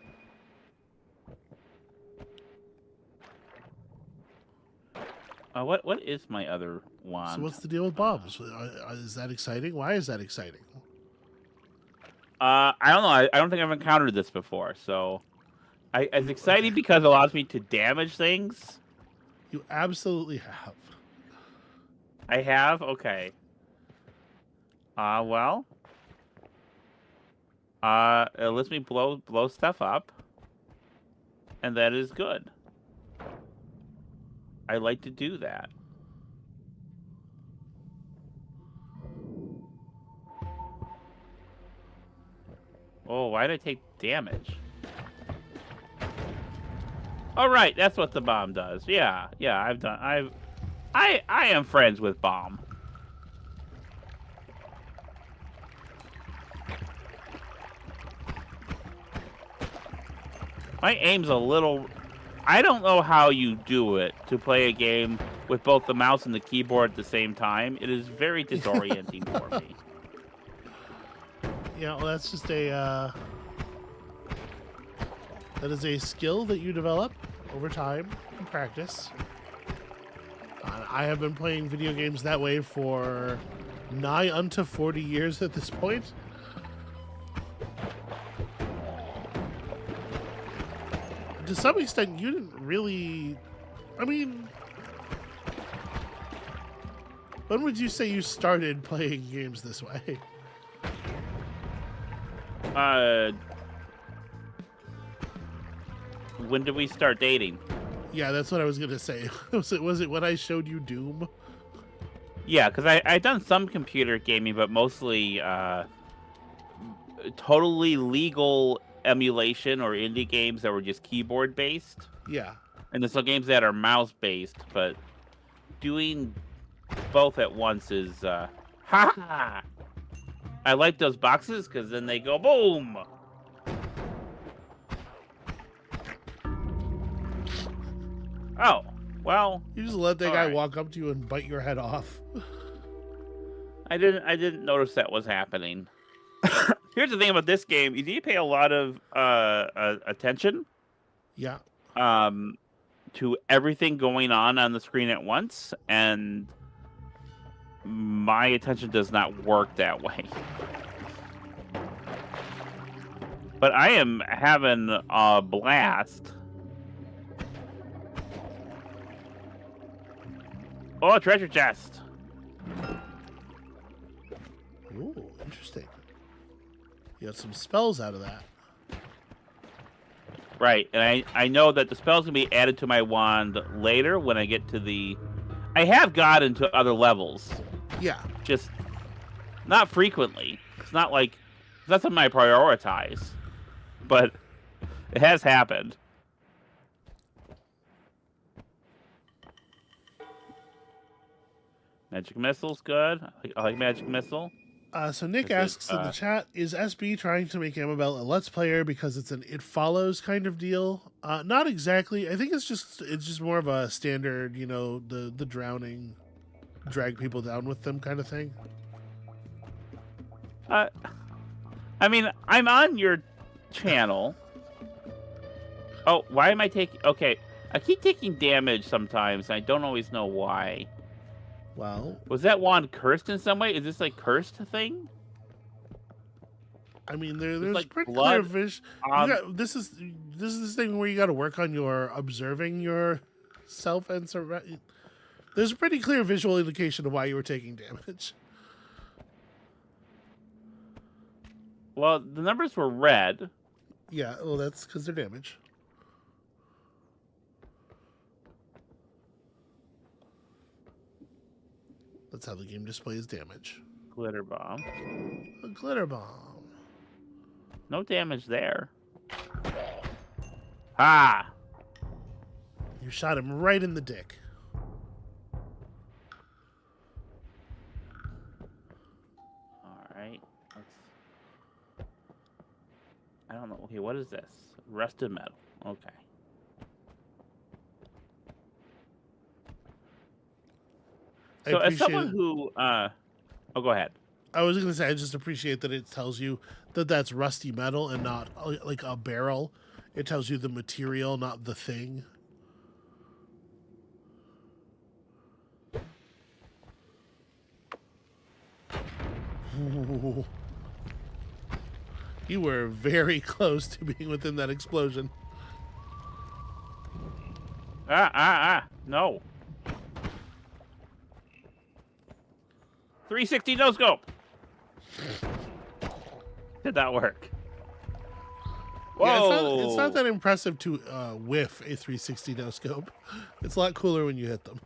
What is my other wand? So what's the deal with bombs? Is that exciting? Why is that exciting? I don't know. I don't think I've encountered this before. So, it's exciting because it allows me to damage things. You absolutely have. I have? Okay. Well. It lets me blow stuff up. And that is good. I like to do that. Oh, why did I take damage? All right, that's what the bomb does. Yeah, I am friends with bomb. My aim's a little... I don't know how you do it to play a game with both the mouse and the keyboard at the same time. It is very disorienting for me. Yeah, well, that's just a... that is a skill that you develop over time and practice. I have been playing video games that way for nigh unto 40 years at this point. To some extent, you didn't really... I mean... When would you say you started playing games this way? When did we start dating? Yeah, that's what I was gonna say. Was it when I showed you Doom? Yeah, because I've done some computer gaming, but mostly totally legal emulation or indie games that were just keyboard based. Yeah. And there's some games that are mouse based, but doing both at once is ha. I like those boxes because then they go boom. Oh, well. You just let that guy right. walk up to you and bite your head off. I didn't notice that was happening. Here's the thing about this game: you need to pay a lot of attention. Yeah. To everything going on the screen at once, and my attention does not work that way. But I am having a blast. Oh, a treasure chest. Ooh, interesting. You got some spells out of that. Right, and I know that the spell's going to be added to my wand later when I get to the... I have gotten to other levels. Yeah. Just not frequently. It's not like... That's something I prioritize. But it has happened. Magic Missile's good. I like Magic Missile. So Nick asks in the chat, is SB trying to make Amabel a Let's Player because it's an It Follows kind of deal? Not exactly. I think it's just more of a standard, you know, the drowning, drag people down with them kind of thing. I mean, I'm on your channel. Oh, why am I taking... Okay, I keep taking damage sometimes, and I don't always know why. Well, was that wand cursed in some way? Is this like cursed thing? I mean, there's like pretty blood clear vision. This is this thing where you got to work on your observing yourself and there's a pretty clear visual indication of why you were taking damage. Well, the numbers were red. Yeah, well, that's because they're damage. That's how the game displays damage. Glitter bomb. A glitter bomb. No damage there. Ah! You shot him right in the dick. Alright. I don't know. Okay, what is this? Rusted metal. Okay. So as someone who... oh, go ahead. I was going to say, I just appreciate that it tells you that that's rusty metal and not like a barrel. It tells you the material, not the thing. Ooh. You were very close to being within that explosion. No. 360 no scope. Did that work? Whoa. Yeah, it's not that impressive to whiff a 360 no scope. It's a lot cooler when you hit them.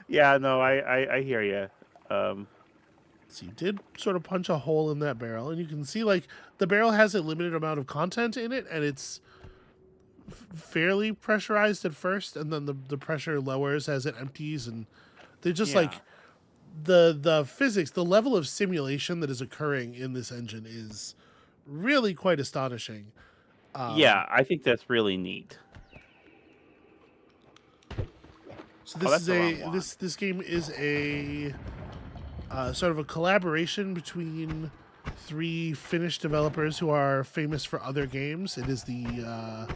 Yeah, no, I hear you. So you did sort of punch a hole in that barrel, and you can see like the barrel has a limited amount of content in it, and it's fairly pressurized at first, and then the pressure lowers as it empties, and they're just like the physics, the level of simulation that is occurring in this engine is really quite astonishing. Yeah, I think that's really neat. So this game is a sort of a collaboration between 3 Finnish developers who are famous for other games. It is the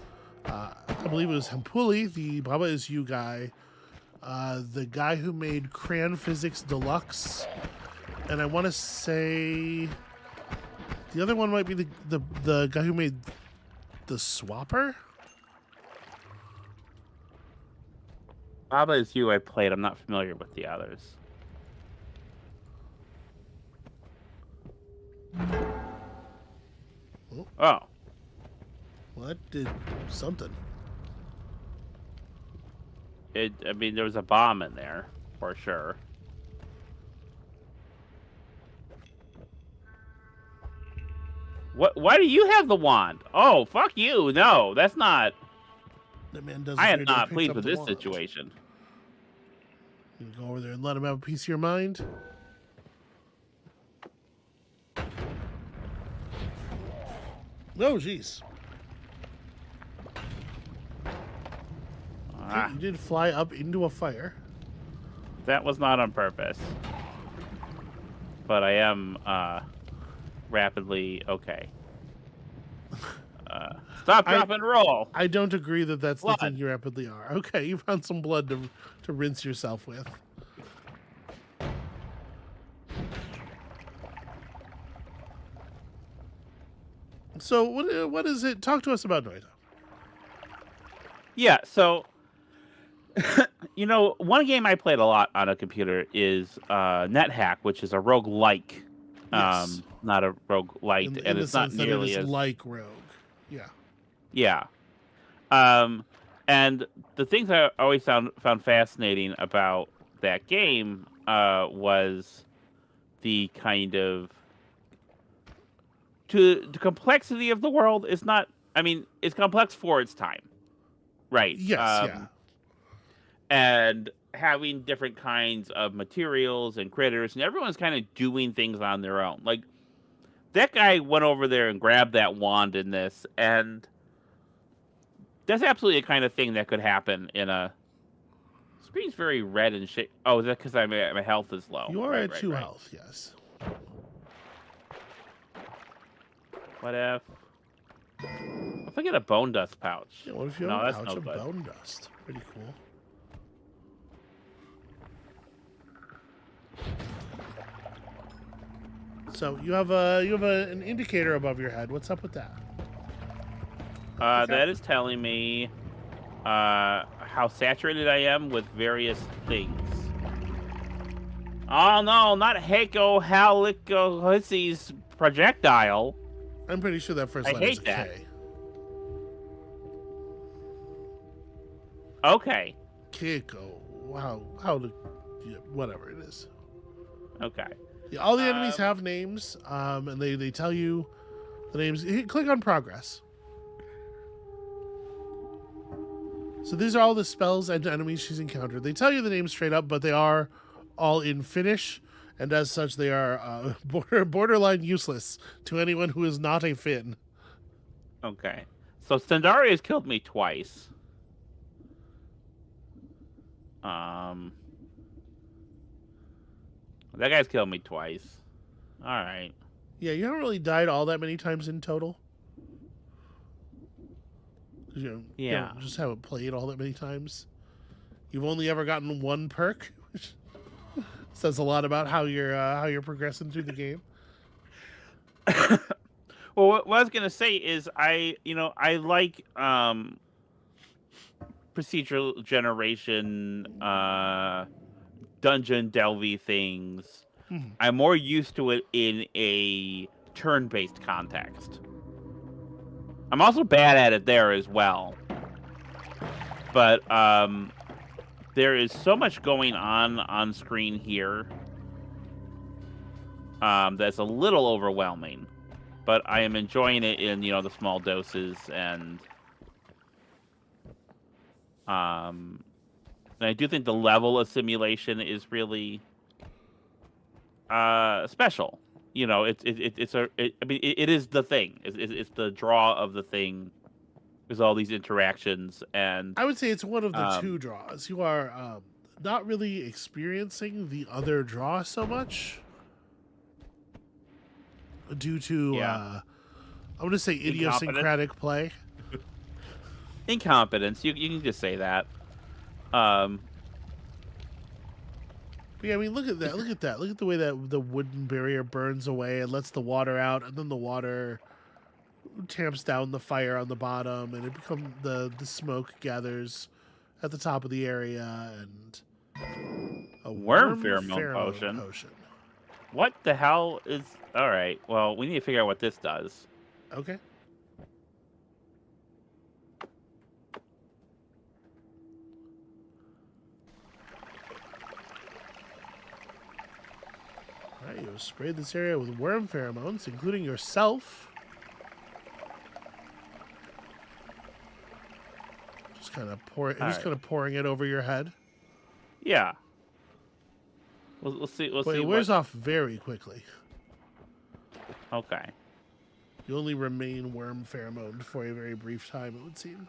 I believe it was Hempuli, the Baba Is You guy, the guy who made Crayon Physics Deluxe, and I want to say the other one might be the guy who made the Swapper. Baba Is You I played. I'm not familiar with the others. Oh. Well, that did something. I mean, there was a bomb in there, for sure. Why do you have the wand? Oh, fuck you. No, that's not... That man doesn't. I am not pleased with this situation. You go over there and let him have a piece of your mind. Oh, jeez. Okay, you did fly up into a fire. That was not on purpose. But I am rapidly okay. Stop, drop, and roll. I don't agree that that's blood. The thing you rapidly are. Okay, you found some blood to rinse yourself with. So what is it? Talk to us about Noita. Yeah, so you know, one game I played a lot on a computer is NetHack, which is a roguelike. Yes. Not a roguelite, and it's not nearly as like Rogue. Yeah. Yeah. And the things I always found fascinating about that game was the kind of the complexity of the world is not. I mean, it's complex for its time, right? Yes. Yeah. And having different kinds of materials and critters, and everyone's kind of doing things on their own. Like that guy went over there and grabbed that wand in this, and that's absolutely the kind of thing that could happen in a... Screen's very red and shit. Oh, is that because my health is low? You are at 2 health, yes. What if I get a bone dust pouch? Yeah, what if you have a pouch of bone dust? Pretty cool. So you have an indicator above your head. What's up with that? That is telling me how saturated I am with various things. Oh no, not Heiko Halikohissi's projectile. I'm pretty sure that first letter is a K. Okay. Keiko. Wow. Whatever it is. Okay. Yeah, all the enemies have names, and they tell you the names. Click on progress. So these are all the spells and enemies she's encountered. They tell you the names straight up, but they are all in Finnish, and as such, they are borderline useless to anyone who is not a Finn. Okay. So Stendari has killed me twice. That guy's killed me twice. All right. Yeah, you haven't really died all that many times in total. You Yeah. just haven't played all that many times. You've only ever gotten one perk, which says a lot about how you're progressing through the game. Well, what I was gonna say is I like procedural generation dungeon delvey things. Mhm. I'm more used to it in a turn-based context. I'm also bad at it there as well. But there is so much going on screen here that's a little overwhelming. But I am enjoying it in the small doses, and I do think the level of simulation is really special. It is the thing. It's the draw of the thing. There's all these interactions, and I would say it's one of the two draws. You are not really experiencing the other draw so much due to I want to say idiosyncratic play. Incompetence. You can just say that. But yeah, I mean, look at that. Look at that. Look at the way that the wooden barrier burns away and lets the water out, and then the water tamps down the fire on the bottom, and it becomes the smoke gathers at the top of the area, and a worm pheromone potion. What the hell is... All right, well, we need to figure out what this does. Okay. All right, you spray this area with worm pheromones, including yourself. Just kind of pouring it over your head. Yeah. We'll see. We'll see. It wears off very quickly. Okay. You only remain worm pheromone for a very brief time, it would seem.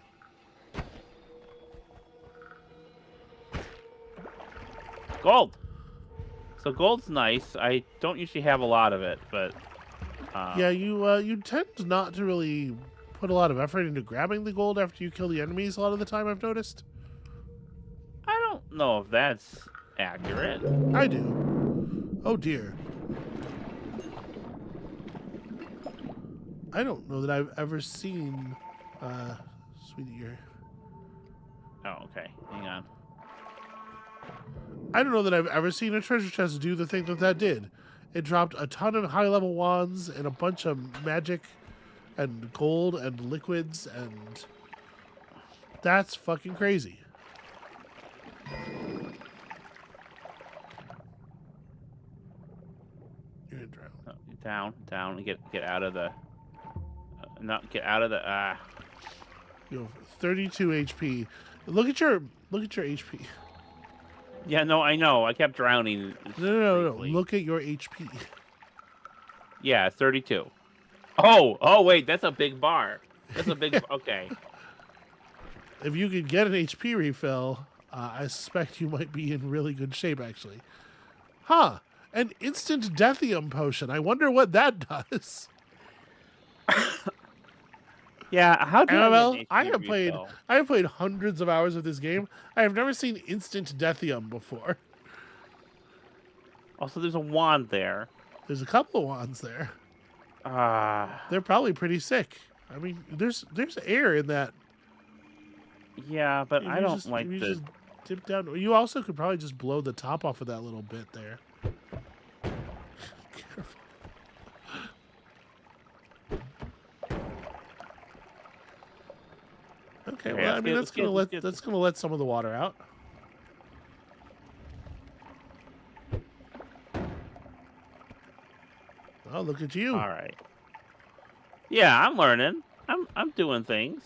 Gold. So gold's nice. I don't usually have a lot of it, but yeah, you tend not to really put a lot of effort into grabbing the gold after you kill the enemies a lot of the time, I've noticed. I don't know if that's accurate. I do. Oh dear. I don't know that I've ever seen sweetie here. Oh, okay. Hang on. I don't know that I've ever seen a treasure chest do the thing that did. It dropped a ton of high-level wands and a bunch of magic and gold and liquids, and that's fucking crazy. You're gonna drown. Oh, down, and get out of the... not get out of the... You have 32 HP. Look at your HP. Yeah, no, I know. I kept drowning. No. Look at your HP. Yeah, 32. Oh, wait, that's a big bar. That's a big... Okay. If you could get an HP refill, I suspect you might be in really good shape, actually. Huh. An instant deathium potion. I wonder what that does. Yeah, how do Amabel, I have played hundreds of hours of this game. I have never seen instant deathium before. Also, there's a wand there. There's a couple of wands there. They're probably pretty sick. I mean, there's air in that. Yeah, but I don't like the... just dip down. You also could probably just blow the top off of that little bit there. Careful. Okay, well, I mean, that's gonna let some of the water out. Oh, look at you! All right. Yeah, I'm learning. I'm doing things.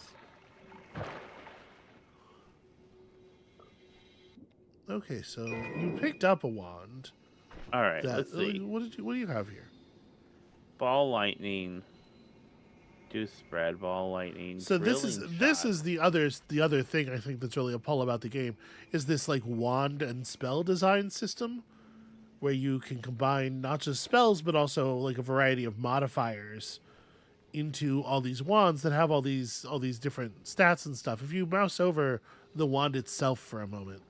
Okay, so you picked up a wand. All right, let's see. What do you have here? Ball lightning. Do spread ball lightning. So this is the other thing I think that's really a pull about the game is this like wand and spell design system. where you can combine not just spells but also like a variety of modifiers into all these wands that have all these different stats and stuff. If you mouse over the wand itself for a moment,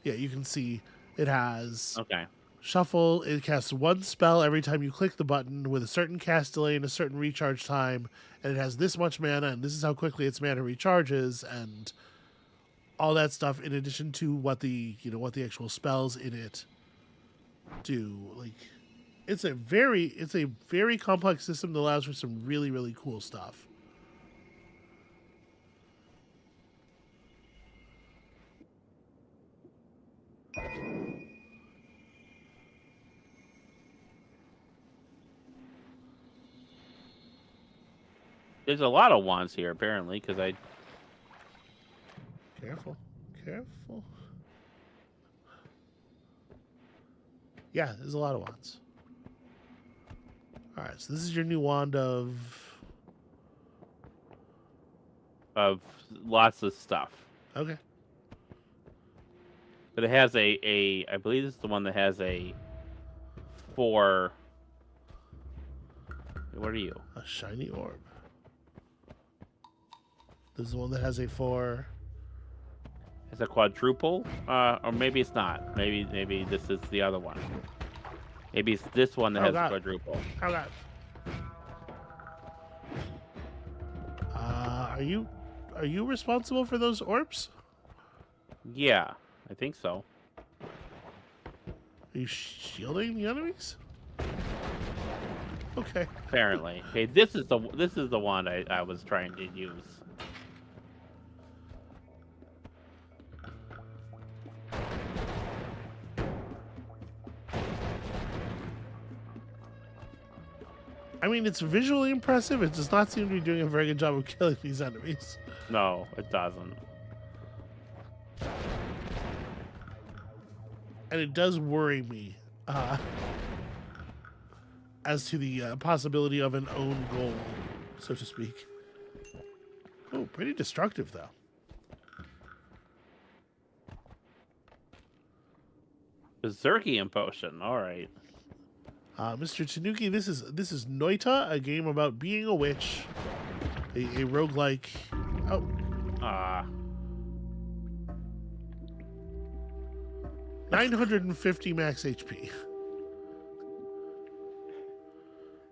yeah, you can see it has shuffle. It casts one spell every time you click the button with a certain cast delay and a certain recharge time, and it has this much mana, and this is how quickly its mana recharges, and all that stuff. In addition to what the actual spells in it do. Like, it's a very complex system that allows for some really, really cool stuff. There's a lot of wands here, apparently, because I... Careful. Yeah, there's a lot of wands. All right, so this is your new wand of lots of stuff. Okay. But it has I believe this is the one that has a 4... What are you? A shiny orb. This is the one that has a 4... It's a quadruple? Or maybe it's not. Maybe this is the other one. Maybe it's this one that has a quadruple. Oh, God. Are you responsible for those orbs? Yeah, I think so. Are you shielding the enemies? Okay. Apparently. Okay, this is the one I was trying to use. I mean, it's visually impressive. It does not seem to be doing a very good job of killing these enemies. No, it doesn't. And it does worry me as to the possibility of an own goal, so to speak. Oh, pretty destructive, though. Berserkian potion. All right. Mr. Tanuki, this is Noita, a game about being a witch, a roguelike. Oh. 950 max HP.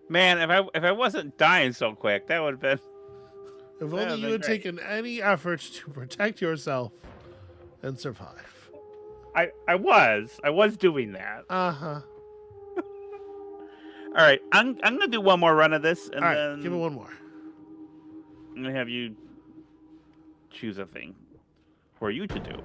Man, if I wasn't dying so quick, that would have been... If only you had taken any effort to protect yourself and survive. I was doing that. Uh-huh. All right, I'm gonna do one more run of this, and then give it one more. I'm gonna have you choose a thing for you to do.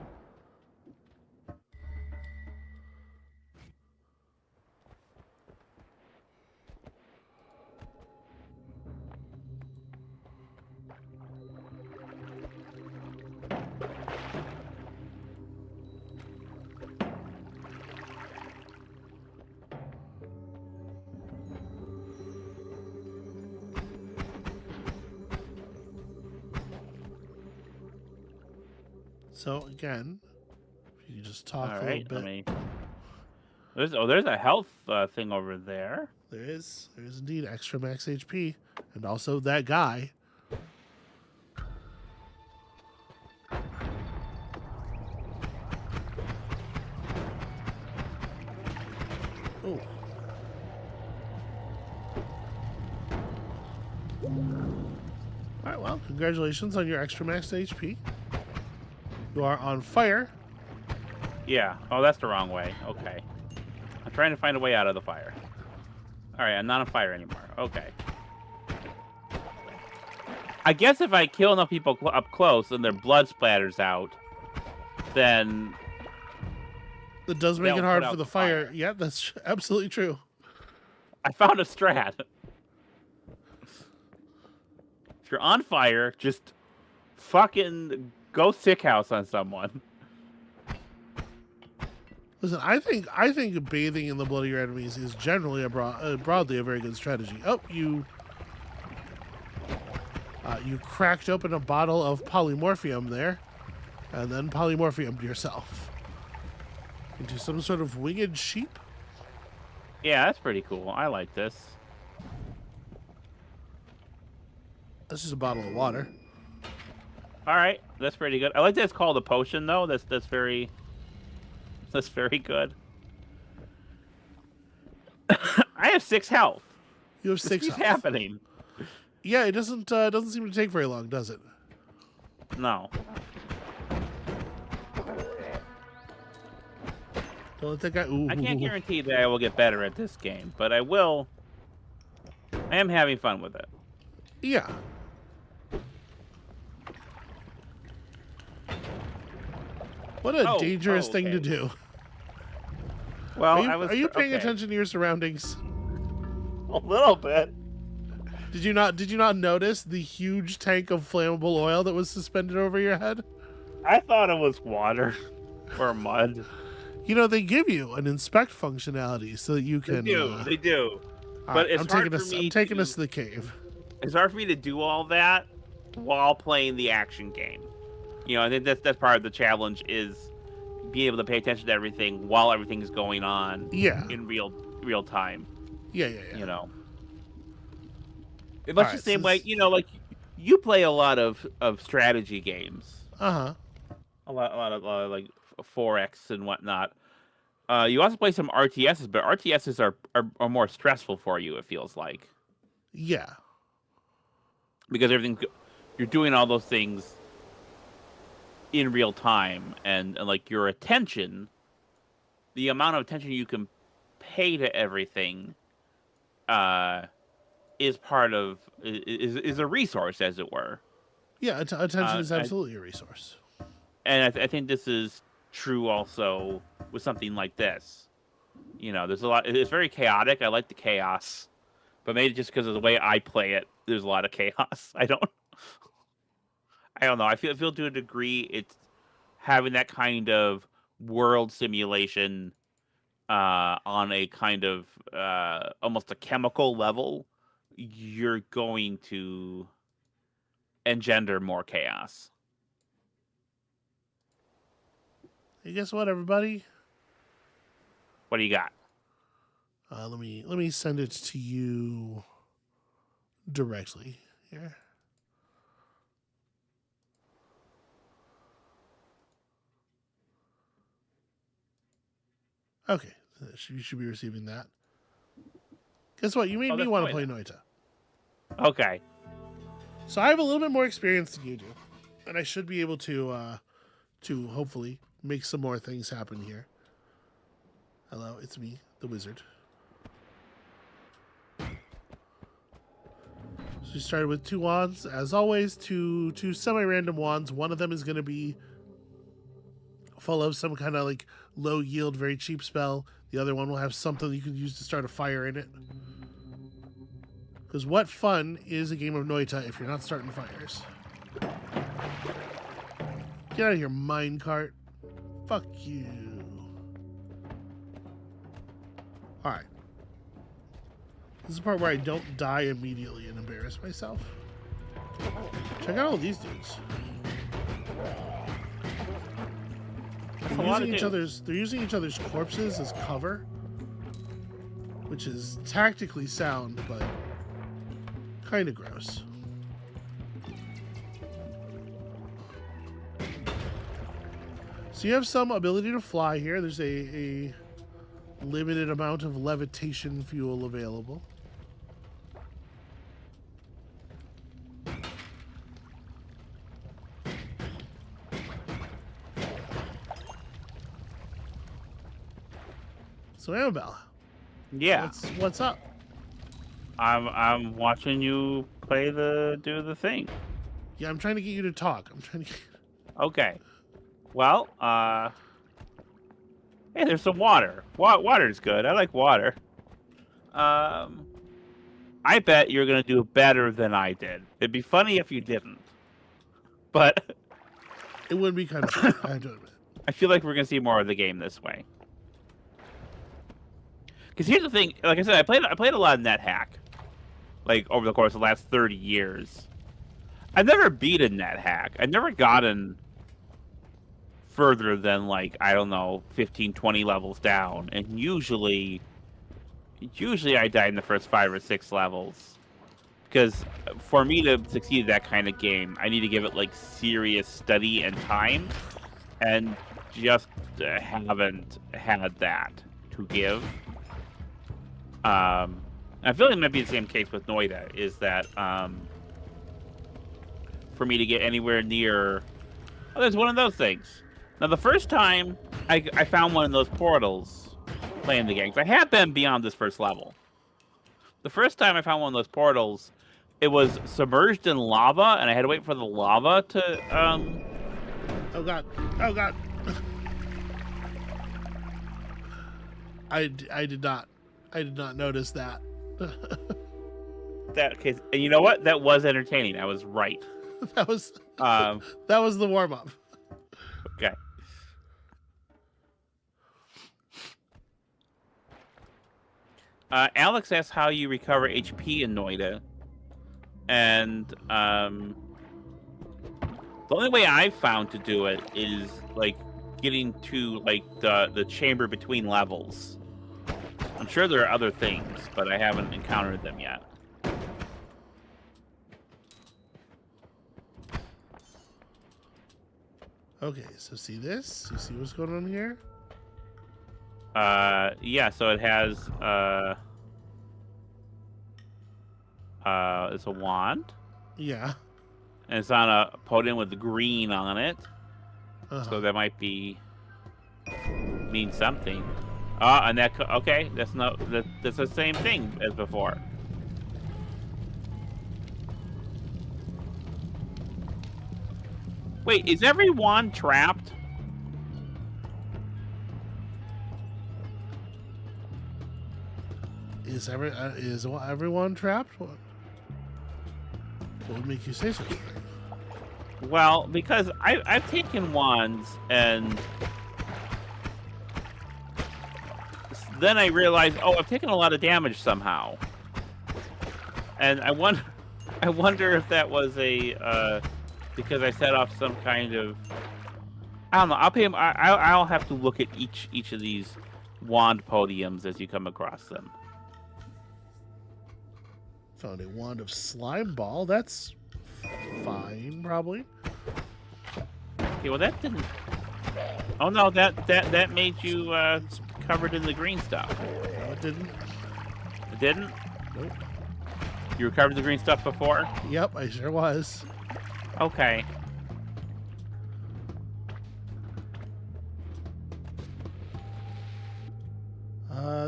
So again, if you just talk a little bit. There's a health thing over there. There is indeed extra max HP, and also that guy. Oh. All right, well, congratulations on your extra max HP. You are on fire. Yeah. Oh, that's the wrong way. Okay. I'm trying to find a way out of the fire. All right, I'm not on fire anymore. Okay. I guess if I kill enough people up close and their blood splatters out, then... It does make it hard for the fire. Yeah, that's absolutely true. I found a strat. If you're on fire, just fucking... Go sick house on someone. Listen, I think bathing in the blood of your enemies is generally broadly a very good strategy. Oh, you cracked open a bottle of polymorphium there, and then polymorphiumed yourself. into some sort of winged sheep. Yeah, that's pretty cool. I like this. This is a bottle of water. All right, that's pretty good. I like that it's called a potion, though. That's very good. I have 6 health. You have 6 This keeps health. happening. Yeah, it doesn't seem to take very long, does it? No. Don't let that guy. Ooh. I can't guarantee that I will get better at this game, but I will. I am having fun with it. Yeah. What a dangerous thing to do. Well, are you paying attention to your surroundings? A little bit. Did you not notice the huge tank of flammable oil that was suspended over your head? I thought it was water or mud. You know, they give you an inspect functionality so that you can. They do. But right, I'm taking us to the cave. It's hard for me to do all that while playing the action game. You know, I think that's part of the challenge is being able to pay attention to everything while everything's going on. Yeah. In real time. Yeah. You know. Much the same way, you know, like you play a lot of strategy games. Uh-huh. A lot of like 4X and whatnot. You also play some RTSs, but RTSs are more stressful for you, it feels like. Yeah. Because you're doing all those things in real time, and like your attention, the amount of attention you can pay to everything, is part of is a resource, as it were. Yeah, attention is absolutely a resource. And I think this is true also with something like this. You know, there's a lot. It's very chaotic. I like the chaos, but maybe just because of the way I play it, there's a lot of chaos. I don't know. I feel to a degree it's having that kind of world simulation on a kind of almost a chemical level. You're going to engender more chaos. Hey, guess what, everybody? What do you got? Let me send it to you directly here. Okay, you should be receiving that. Guess what? You made me want to play Noita. Okay. So I have a little bit more experience than you do, and I should be able to hopefully make some more things happen here. Hello, it's me, the wizard. So we started with 2 wands, as always, two semi-random wands. One of them is going to be full of some kind of like low yield, very cheap spell. The other one will have something you can use to start a fire in it. Because what fun is a game of Noita if you're not starting fires? Get out of here, minecart. Fuck you. Alright. This is the part where I don't die immediately and embarrass myself. Check out all these dudes. They're using each other's corpses as cover, which is tactically sound, but kind of gross. So you have some ability to fly here. There's a limited amount of levitation fuel available. So Amabel, yeah, what's up? I'm watching you do the thing. Yeah, I'm trying to get you to talk. Okay. Well, hey, there's some water. Water's good. I like water. I bet you're gonna do better than I did. It'd be funny if you didn't, but it would be kind of funny, I have to admit. I feel like we're gonna see more of the game this way. Because here's the thing, like I said, I played a lot of NetHack, like over the course of the last 30 years. I've never beaten NetHack. I've never gotten further than, like, I don't know, 15, 20 levels down. And usually I die in the first 5 or 6 levels. Because for me to succeed at that kind of game, I need to give it, like, serious study and time. And just haven't had that to give. I feel like it might be the same case with Noita, is that for me to get anywhere near... Oh, there's one of those things. Now, the first time I found one of those portals playing the game, 'cause I had been beyond this first level. The first time I found one of those portals, it was submerged in lava, and I had to wait for the lava to... Oh, God. Oh, God. I did not notice that. That case, and you know what? That was entertaining. I was right. That was that was the warm up. Okay. Alex asks how you recover HP in Noita, and the only way I've found to do it is like getting to like the chamber between levels. I'm sure there are other things, but I haven't encountered them yet. Okay, so see this? You see what's going on here? Yeah, so it has it's a wand. Yeah. And it's on a podium with the green on it. Uh-huh. So that might mean something. And that okay, that's the same thing as before. Wait, is every wand trapped? Is everyone trapped? What would make you say so? Well, because I've taken wands and then I realized, oh, I've taken a lot of damage somehow, and I wonder if that was a because I set off some kind of, I don't know. I'll have to look at each of these wand podiums as you come across them. Found a wand of slime ball. That's fine, probably. Okay, well that didn't. Oh no, that made you covered in the green stuff. No, it didn't. It didn't? Nope. You were covered in the green stuff before? Yep, I sure was. Okay.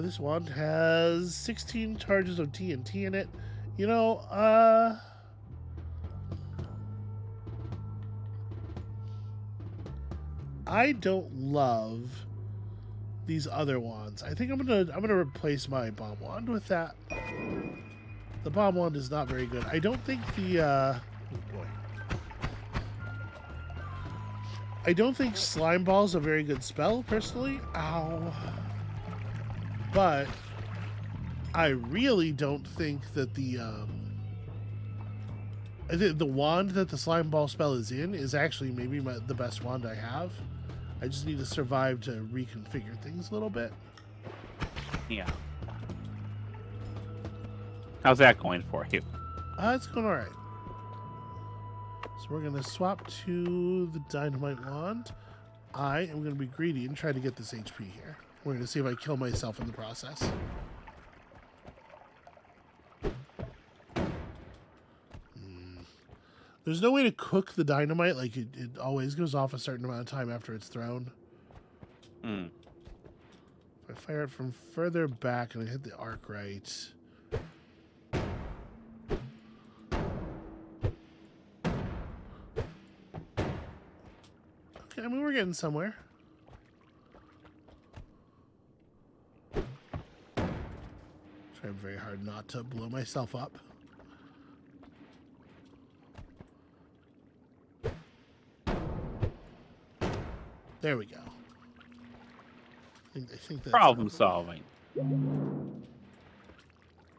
This wand has 16 charges of TNT in it. You know, I don't love these other wands. I think I'm gonna replace my bomb wand with that. The bomb wand is not very good. I don't think the oh boy. I don't think slime ball is a very good spell, personally. Ow. But I really don't think that I think the wand that the slime ball spell is in is actually maybe the best wand I have. I just need to survive to reconfigure things a little bit. Yeah. How's that going for you? It's going all right. So we're going to swap to the dynamite wand. I am going to be greedy and try to get this HP here. We're going to see if I kill myself in the process. There's no way to cook the dynamite. Like, it always goes off a certain amount of time after it's thrown. Hmm. If I fire it from further back and I hit the arc right... Okay, I mean, we're getting somewhere. Trying very hard not to blow myself up. There we go. I think that's Problem solving.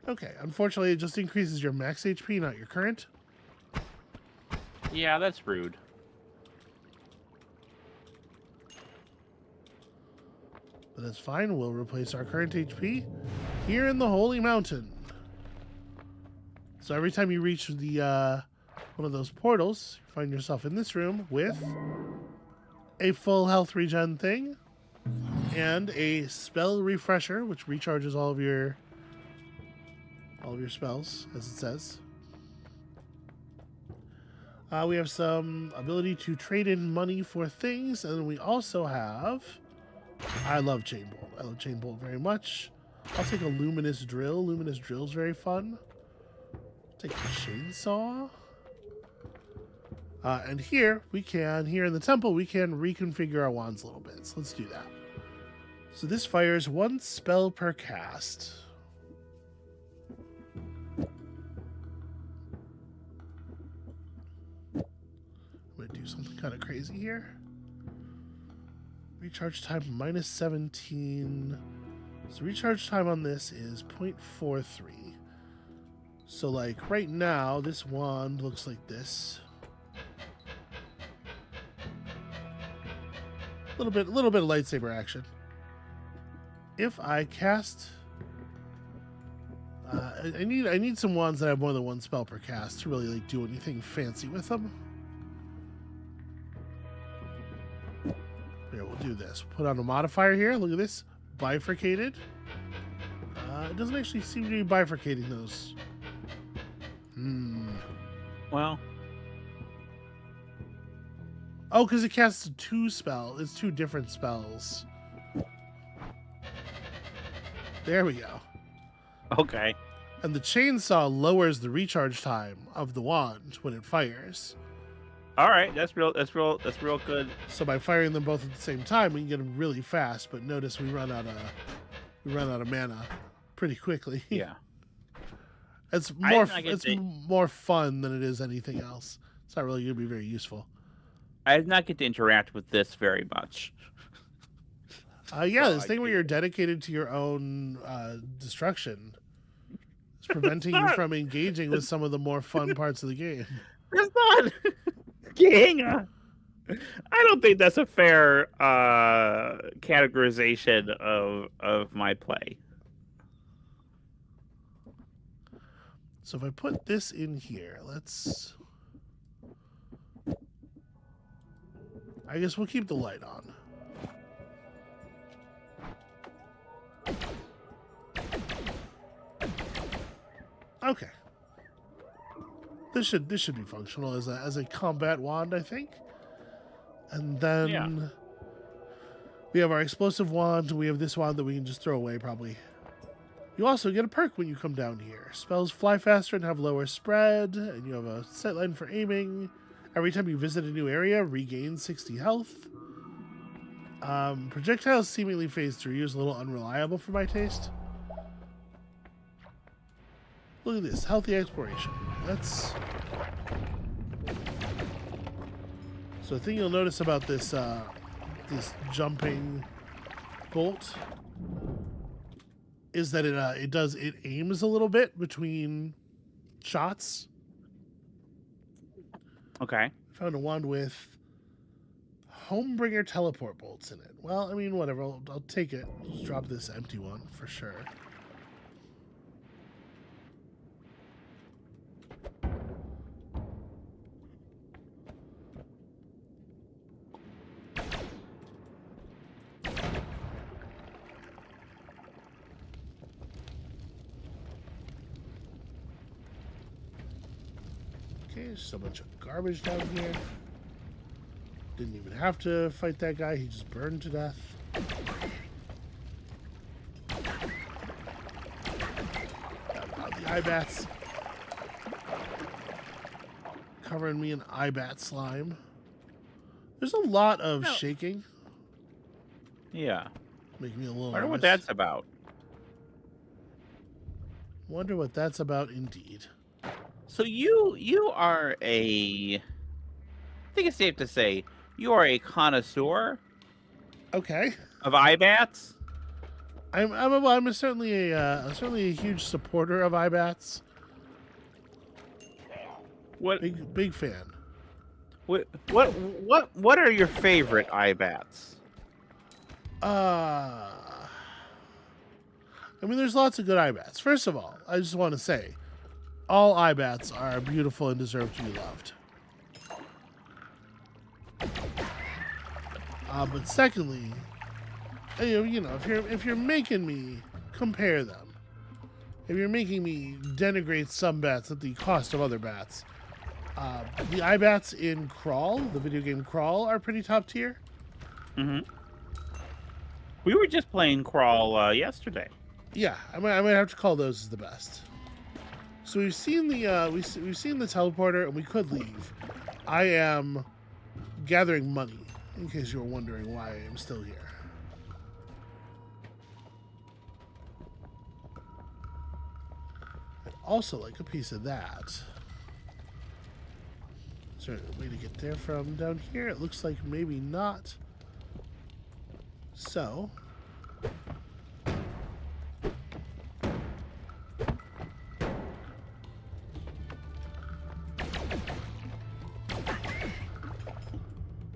Okay, unfortunately, it just increases your max HP, not your current. Yeah, that's rude. But that's fine. We'll replace our current HP here in the Holy Mountain. So every time you reach the one of those portals, you find yourself in this room with a full health regen thing and a spell refresher, which recharges all of your spells, as it says. We have some ability to trade in money for things, and we also have... I love Chain Bolt. I love Chain Bolt very much. I'll take a Luminous Drill. Luminous Drill's very fun. Take a Chainsaw. And here in the temple, we can reconfigure our wands a little bit. So let's do that. So this fires 1 spell per cast. I'm going to do something kind of crazy here. Recharge time minus 17. So recharge time on this is 0.43. So like right now, this wand looks like this. A little bit of lightsaber action. If I cast, I need some wands that have more than 1 spell per cast to really like do anything fancy with them. Here, we'll do this. Put on a modifier here. Look at this, bifurcated. It doesn't actually seem to be bifurcating those. Well. Oh, because it casts 2 spells. It's 2 different spells. There we go. Okay. And the chainsaw lowers the recharge time of the wand when it fires. All right, that's real good. So by firing them both at the same time, we can get them really fast. But notice we run out of mana pretty quickly. Yeah. It's more fun than it is anything else. It's not really going to be very useful. I did not get to interact with this very much. This thing where you're dedicated to your own destruction is preventing you from engaging with some of the more fun parts of the game. That's not... Hang on. I don't think that's a fair categorization of my play. So if I put this in here, I guess we'll keep the light on. Okay. This should be functional as a combat wand, I think. And then we have our explosive wand. We have this wand that we can just throw away, probably. You also get a perk when you come down here. Spells fly faster and have lower spread, and you have a sight line for aiming. Every time you visit a new area, regain 60 health. Projectiles seemingly phase through you is a little unreliable for my taste. Look at this, healthy exploration. So the thing you'll notice about this this jumping bolt is that it aims a little bit between shots. Okay. Found a wand with Homebringer teleport bolts in it. Well, I mean, whatever. I'll take it. Just drop this empty one for sure. Okay, just a bunch of garbage down here. Didn't even have to fight that guy. He just burned to death. The eye bats. Covering me in eye bat slime. There's a lot of shaking. Yeah. Making me a little I wonder what nervous. that's about. Wonder what that's about indeed. So you are I think it's safe to say you are a connoisseur Okay. of eye bats. I'm certainly a huge supporter of eye bats. What Big fan. what are your favorite eye bats? I I mean, there's lots of good Ibats. First of all, I just want to say, all Ibats are beautiful and deserve to be loved. But secondly, you know, if you're making me compare them, if you're making me denigrate some bats at the cost of other bats, the Ibats in Crawl, the video game Crawl, are pretty top tier. Mm-hmm. We were just playing Crawl yesterday. Yeah, I might have to call those the best. So we've seen the we've seen the teleporter, and we could leave. I am gathering money, in case you were wondering why I am still here. I'd also like a piece of that. Is there a way to get there from down here? It looks like maybe not. So...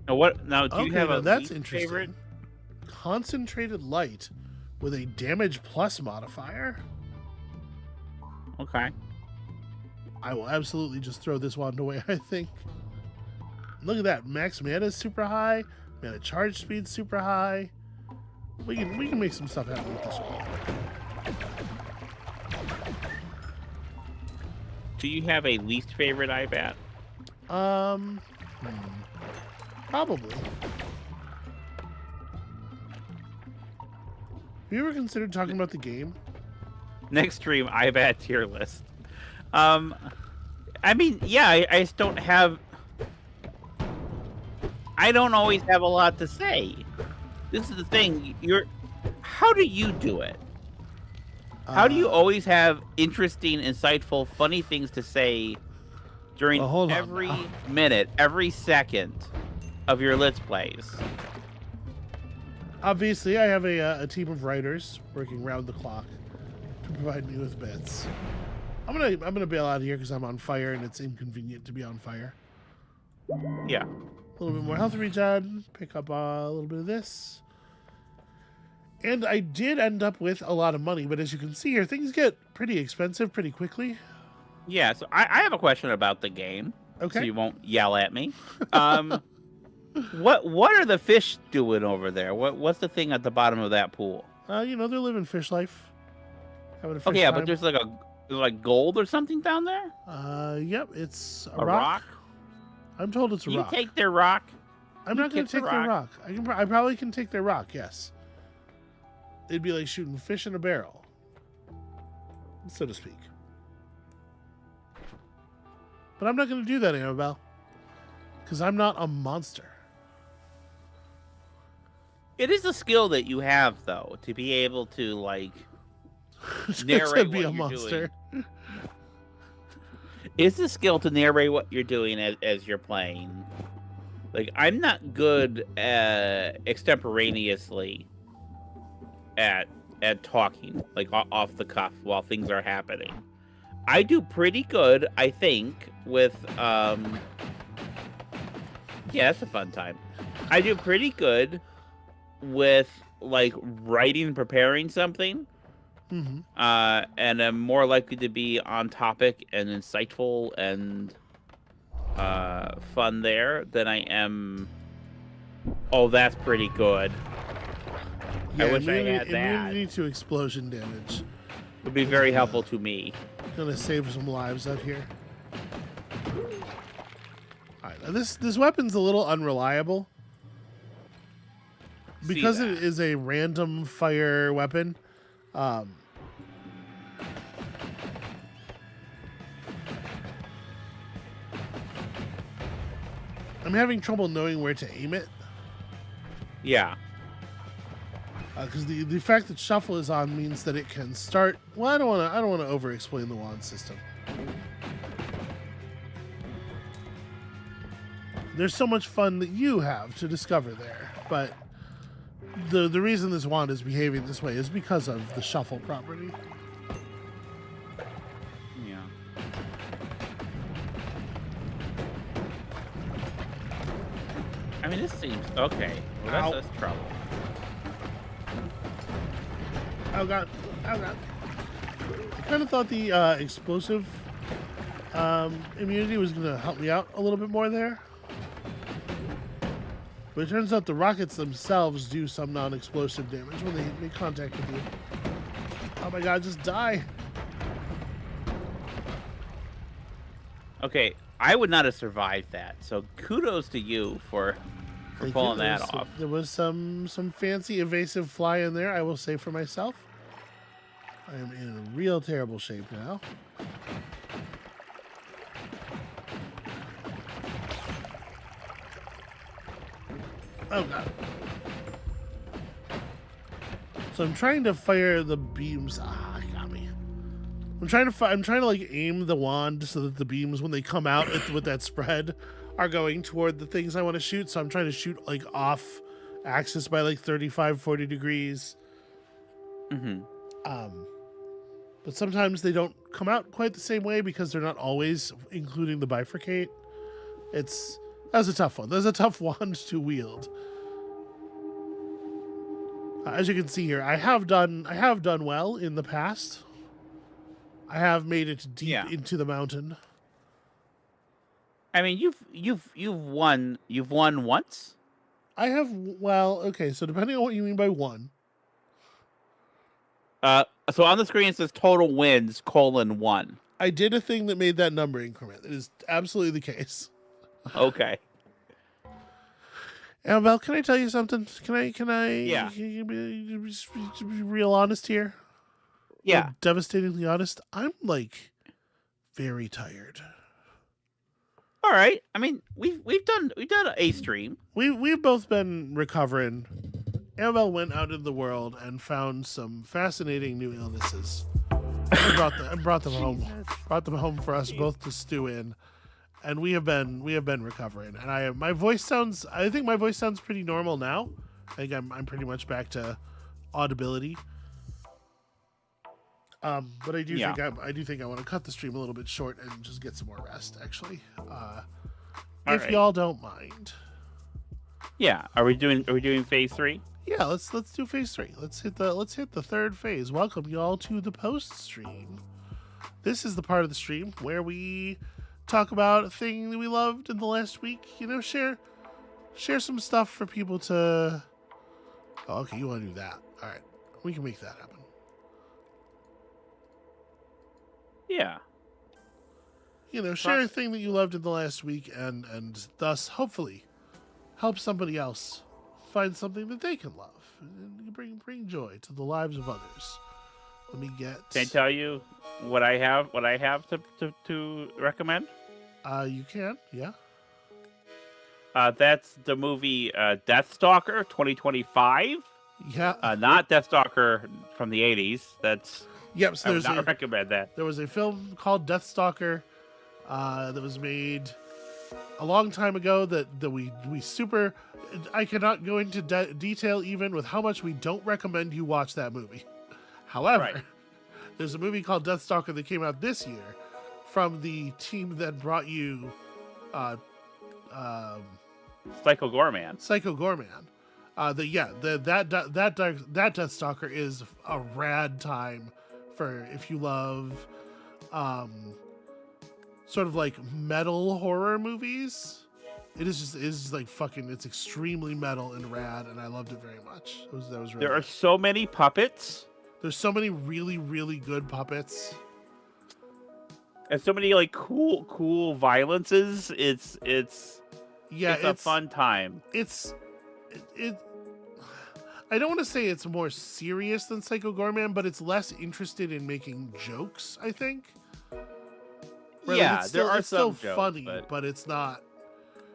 Now what? Now do you have a that's least interesting. favorite? Concentrated light with a damage plus modifier? Okay. I will absolutely just throw this wand away, I think. Look at that. Max mana is super high. Mana charge speed super high. We can make some stuff happen with this one. Do you have a least favorite Ibat? Probably. Have you ever considered talking about the game? Next stream, Ibat tier list. I mean, yeah, I just don't have... I don't always have a lot to say. This is the thing. How do you do it? How do you always have interesting, insightful, funny things to say during every minute, every second of your Let's Plays? Obviously, I have a team of writers working round the clock to provide me with bits. I'm gonna bail out of here because I'm on fire and it's inconvenient to be on fire. Yeah. A little bit more health regen. Pick up a little bit of this. And I did end up with a lot of money, but as you can see here, things get pretty expensive pretty quickly. Yeah, so I have a question about the game. Okay. So you won't yell at me. What are the fish doing over there? What's the thing at the bottom of that pool? You know, they're living fish life. Having a fish Okay, yeah, time. but there's like gold or something down there? Yep, it's A rock? I'm told it's a rock. You take their rock? I'm not going to take their rock. I probably can take their rock, yes. It'd be like shooting fish in a barrel, so to speak. But I'm not going to do that, Amabel, because I'm not a monster. It is a skill that you have, though, to be able to, like, narrate to what be a you're monster. doing. It's a skill to narrate what you're doing as you're playing. Like, I'm not good extemporaneously at talking, like, off the cuff while things are happening. I do pretty good, I think, with, yeah, that's a fun time. I do pretty good with, like, writing and preparing something. Mm-hmm. And I'm more likely to be on topic and insightful and fun there than I am, oh, that's pretty good. Yeah, I wish I had that. Immunity to explosion damage Would be very helpful to me. Gonna save some lives out here. Alright, now this weapon's a little unreliable. Because it is a random fire weapon, I'm having trouble knowing where to aim it. Yeah. Because the fact that shuffle is on means that it can start. Well, I don't want to over-explain the wand system. There's so much fun that you have to discover there, but the reason this wand is behaving this way is because of the shuffle property. Yeah. I mean, this seems okay. Well, that's trouble. Oh god, Oh god. I kind of thought the explosive immunity was going to help me out a little bit more there. But it turns out the rockets themselves do some non-explosive damage when they make contact with you. Oh my god, just die. Okay, I would not have survived that. So kudos to you for pulling that off. There was some fancy evasive fly in there, I will say for myself. I am in real terrible shape now. Oh god. So I'm trying to fire the beams. Ah, he got me. I'm trying to like aim the wand so that the beams, when they come out with that spread, are going toward the things I want to shoot. So I'm trying to shoot like off axis by like 35, 40 degrees. Mm-hmm. But sometimes they don't come out quite the same way because they're not always including the bifurcate. That's a tough one. That's a tough wand to wield. As you can see here, I have done well in the past. I have made it deep into the mountain. I mean, you've won once. I have. Well, okay. So depending on what you mean by one. So on the screen it says total wins : 1. I did a thing that made that number increment. It is absolutely the case. Okay. Amabel, can I tell you something? Can I? Yeah. Can you be real honest here? Yeah. Real devastatingly honest. I'm like very tired. All right. I mean, we've done a stream. We've both been recovering. Amabel went out in the world and found some fascinating new illnesses. And brought them home. Brought them home for us both to stew in. And we have been recovering. And I think my voice sounds pretty normal now. I think I'm pretty much back to audibility. But I do think I want to cut the stream a little bit short and just get some more rest, actually. If y'all don't mind. Yeah. Are we doing phase 3? Yeah, let's do phase 3. Let's hit the third phase. Welcome y'all to the post stream. This is the part of the stream where we talk about a thing that we loved in the last week. You know, share some stuff for people to. Oh, okay, you want to do that? All right, we can make that happen. Yeah. You know, share a thing that you loved in the last week, and thus hopefully help somebody else find something that they can love and bring joy to the lives of others. Let me get. Can I tell you what I have to recommend? You can, yeah. That's the movie Deathstalker 2025. Yeah. Not Deathstalker from the 80s. That's. Yep. So I would not recommend that. There was a film called Deathstalker that was made a long time ago that we super. I cannot go into detail even with how much we don't recommend you watch that movie. However, there's a movie called Deathstalker that came out this year from the team that brought you Psycho Gorman. Psycho Gorman. That Deathstalker is a rad time for if you love sort of like metal horror movies. It's extremely metal and rad, and I loved it very much. That was really There are so many puppets. There's so many really, really good puppets. And so many like cool violences. It's a fun time. I don't want to say it's more serious than Psycho Gorman, but it's less interested in making jokes, I think. There are some jokes, funny, but it's not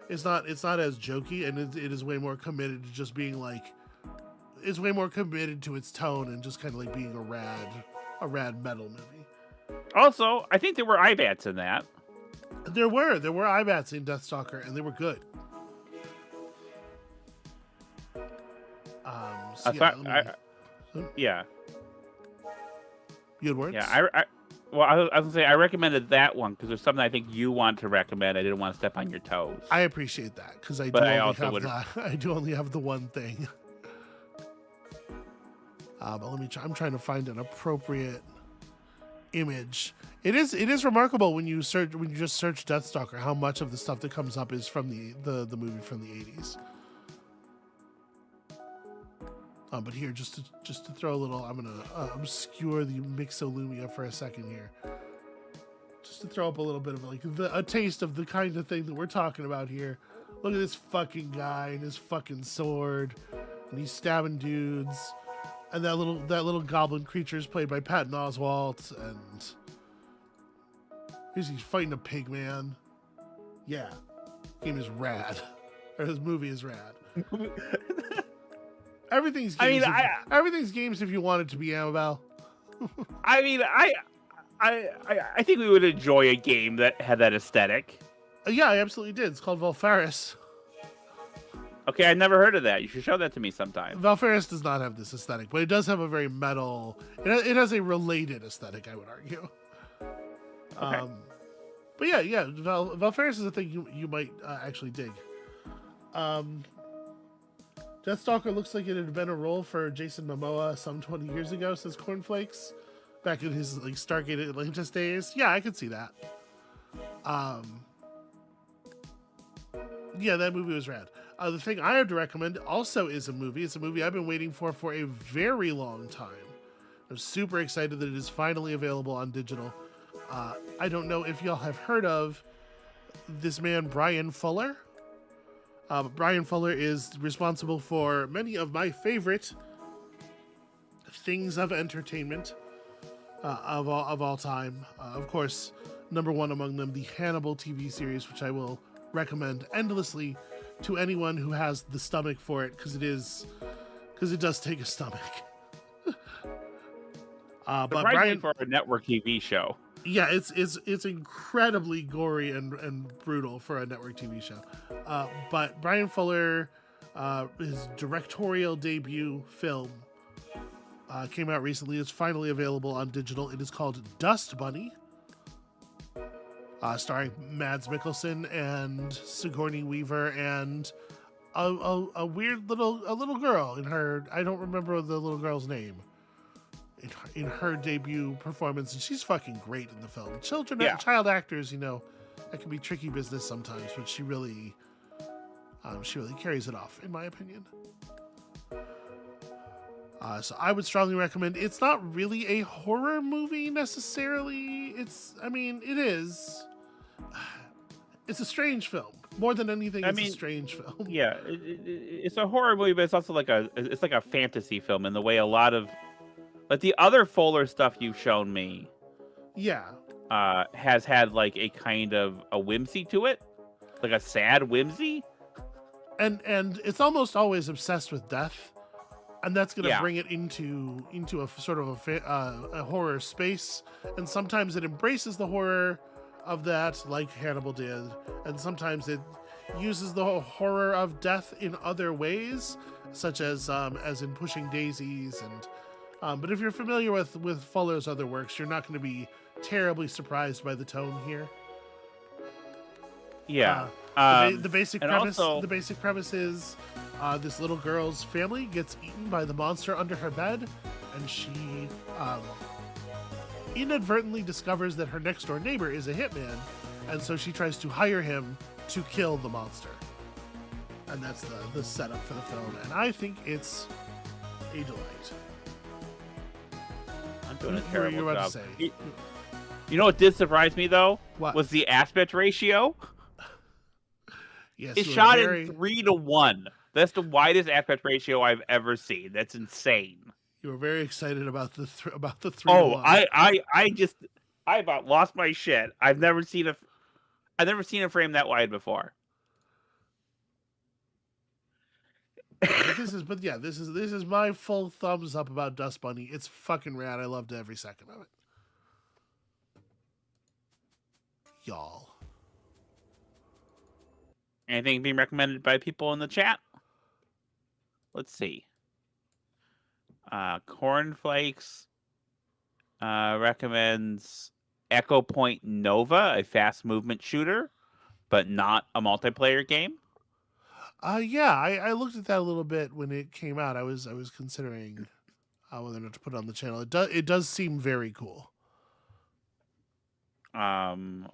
as jokey, and it is way more committed to just being like, it's way more committed to its tone and just kind of like being a rad metal movie. Also, I think there were IBATs in that. There were IBATs in Deathstalker, and they were good. Yeah. You had words? Yeah, I was gonna say I recommended that one because there's something I think you want to recommend. I didn't want to step on your toes. I appreciate that because I do only have the one thing. But let me. I'm trying to find an appropriate image. It is remarkable when you just search Deathstalker how much of the stuff that comes up is from the movie from the 80s. But here, just to throw a little, I'm gonna obscure the Mixolumia for a second here, just to throw up a little bit of like a taste of the kind of thing that we're talking about here. Look at this fucking guy and his fucking sword, and he's stabbing dudes, and that little goblin creature is played by Patton Oswalt, and he's fighting a pig man. Yeah, game is rad, or this movie is rad. Everything's games. Everything's games if you want it to be, Amabel. I mean, I think we would enjoy a game that had that aesthetic. Yeah, I absolutely did. It's called Valfaris. Okay, I never heard of that. You should show that to me sometime. Valfaris does not have this aesthetic, but it does have a very metal. It has a related aesthetic, I would argue. Okay. But yeah. Valfaris is a thing you might actually dig. Deathstalker looks like it had been a role for Jason Momoa some 20 years ago, says Cornflakes, back in his like Stargate Atlantis days. Yeah, I could see that. Yeah, that movie was rad. The thing I have to recommend also is a movie. It's a movie I've been waiting for a very long time. I'm super excited that it is finally available on digital. I don't know if y'all have heard of this man, Brian Fuller. Brian Fuller is responsible for many of my favorite things of entertainment of all time. Of course, number one among them, the Hannibal TV series, which I will recommend endlessly to anyone who has the stomach for it, because it does take a stomach. But Brian, for a network TV show. Yeah, it's incredibly gory and brutal for a network TV show. But Brian Fuller, his directorial debut film came out recently. It's finally available on digital. It is called Dust Bunny, starring Mads Mikkelsen and Sigourney Weaver and a weird little girl in her. I don't remember the little girl's name. In her debut performance, and she's fucking great in the film. Child actors, that can be tricky business sometimes, but she really carries it off, in my opinion. So I would strongly recommend. It's not really a horror movie necessarily. It is. It's a strange film. More than anything, it's a strange film. Yeah, it's a horror movie, but it's also like a fantasy film in the way a lot of. Like the other Fuller stuff you've shown me, has had like a kind of a whimsy to it, like a sad whimsy, and it's almost always obsessed with death, and that's going to bring it into a sort of a horror space, and sometimes it embraces the horror of that, like Hannibal did, and sometimes it uses the horror of death in other ways, such as in Pushing Daisies and. But if you're familiar with Fuller's other works, you're not going to be terribly surprised by the tone here. Yeah. The basic premise is this little girl's family gets eaten by the monster under her bed, and she inadvertently discovers that her next door neighbor is a hitman, and so she tries to hire him to kill the monster. And that's the setup for the film, and I think it's a delight. Doing a terrible job. To say? You know what did surprise me though? What? Was the aspect ratio? Yes, it's shot in 3:1. That's the widest aspect ratio I've ever seen. That's insane. You were very excited about the 3:1. Oh, I about lost my shit. I've never seen a frame that wide before. This is my full thumbs up about Dust Bunny. It's fucking rad. I loved every second of it. Y'all. Anything being recommended by people in the chat? Let's see. Cornflakes recommends Echo Point Nova, a fast movement shooter, but not a multiplayer game. I looked at that a little bit when it came out. I was considering whether or not to put it on the channel. It does seem very cool. Flamster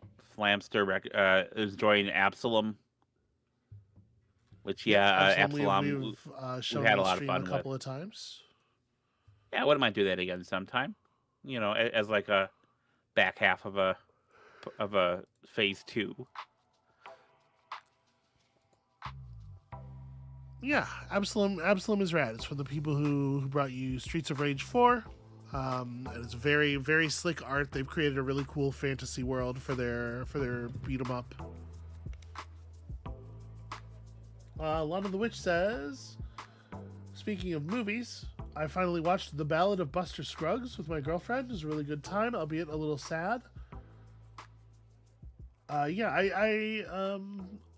is joining Absalom, which Absalom We've shown had on a lot of stream fun a couple with. of times. Yeah, I wouldn't mind do that again sometime. As like a back half of a phase 2. Yeah, Absalom is rad. It's from the people who brought you Streets of Rage 4. And it's very, very slick art. They've created a really cool fantasy world for their beat 'em up. Lana the Witch says, speaking of movies, I finally watched The Ballad of Buster Scruggs with my girlfriend. It was a really good time, albeit a little sad. I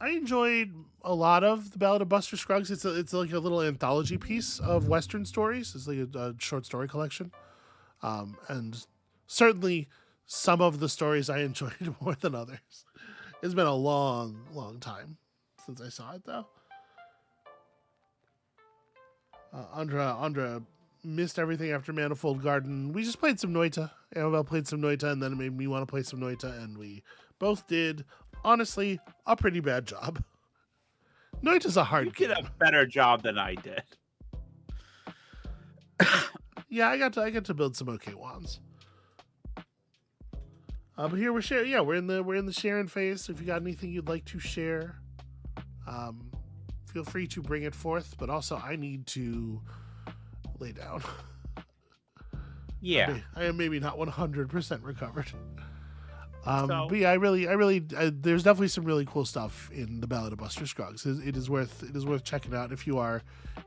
enjoyed a lot of The Ballad of Buster Scruggs. It's like a little anthology piece of Western stories. It's like a short story collection. And certainly some of the stories I enjoyed more than others. It's been a long, long time since I saw it, though. Andra missed everything after Manifold Garden. We just played some Noita. Amabel played some Noita, and then it made me want to play some Noita, and we both did, honestly, a pretty bad job. Noita's a hard game. You did a better job than I did. Yeah, I got to build some okay wands. But here we're sharing. Yeah, we're in the sharing phase. If you got anything you'd like to share, feel free to bring it forth. But also, I need to lay down. Yeah, I am maybe not 100% recovered. So, but yeah, I really, there's definitely some really cool stuff in The Ballad of Buster Scruggs. It is worth checking out if you are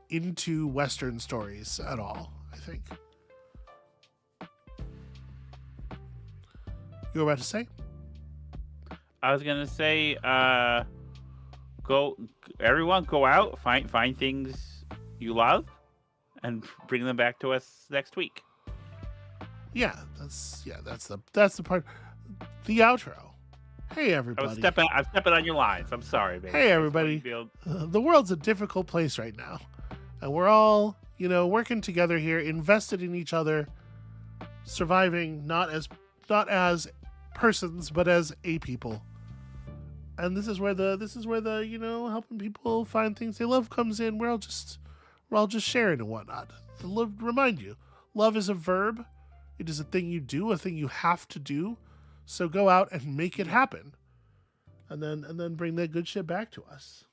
into Western stories at all, I think. You were about to say? I was gonna say, everyone go out, find things you love, and bring them back to us next week. Yeah, that's the part. The outro. Hey everybody. I'm stepping on your lines. I'm sorry, baby. Hey everybody. The world's a difficult place right now, and we're all, working together here, invested in each other, surviving not as persons, but as a people. And this is where the helping people find things they love comes in. We're all just sharing and whatnot. To remind you, love is a verb. It is a thing you do, a thing you have to do. So go out and make it happen, and then bring that good shit back to us.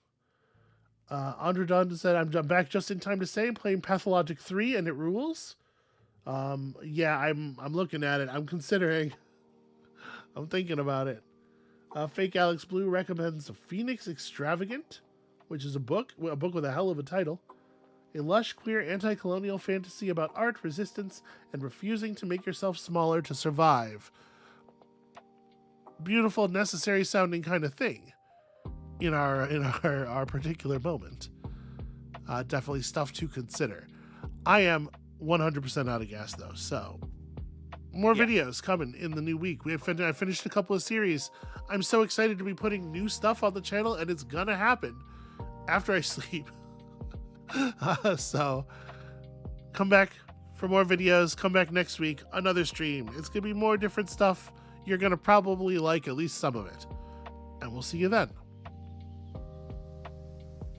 Andrew Dunn said, "I'm back just in time to say I'm playing Pathologic 3 and it rules." Yeah, I'm looking at it. I'm considering. I'm thinking about it. Fake Alex Blue recommends Phoenix Extravagant, which is a book with a hell of a title. A lush, queer, anti-colonial fantasy about art, resistance, and refusing to make yourself smaller to survive. Beautiful, necessary sounding kind of thing in our particular moment. Definitely stuff to consider. I am 100% out of gas though, so more videos coming in the new week. I finished a couple of series. I'm so excited to be putting new stuff on the channel, and it's gonna happen after I sleep. So come back for more videos. Come back next week, another stream. It's gonna be more different stuff. You're gonna probably like at least some of it, and we'll see you then.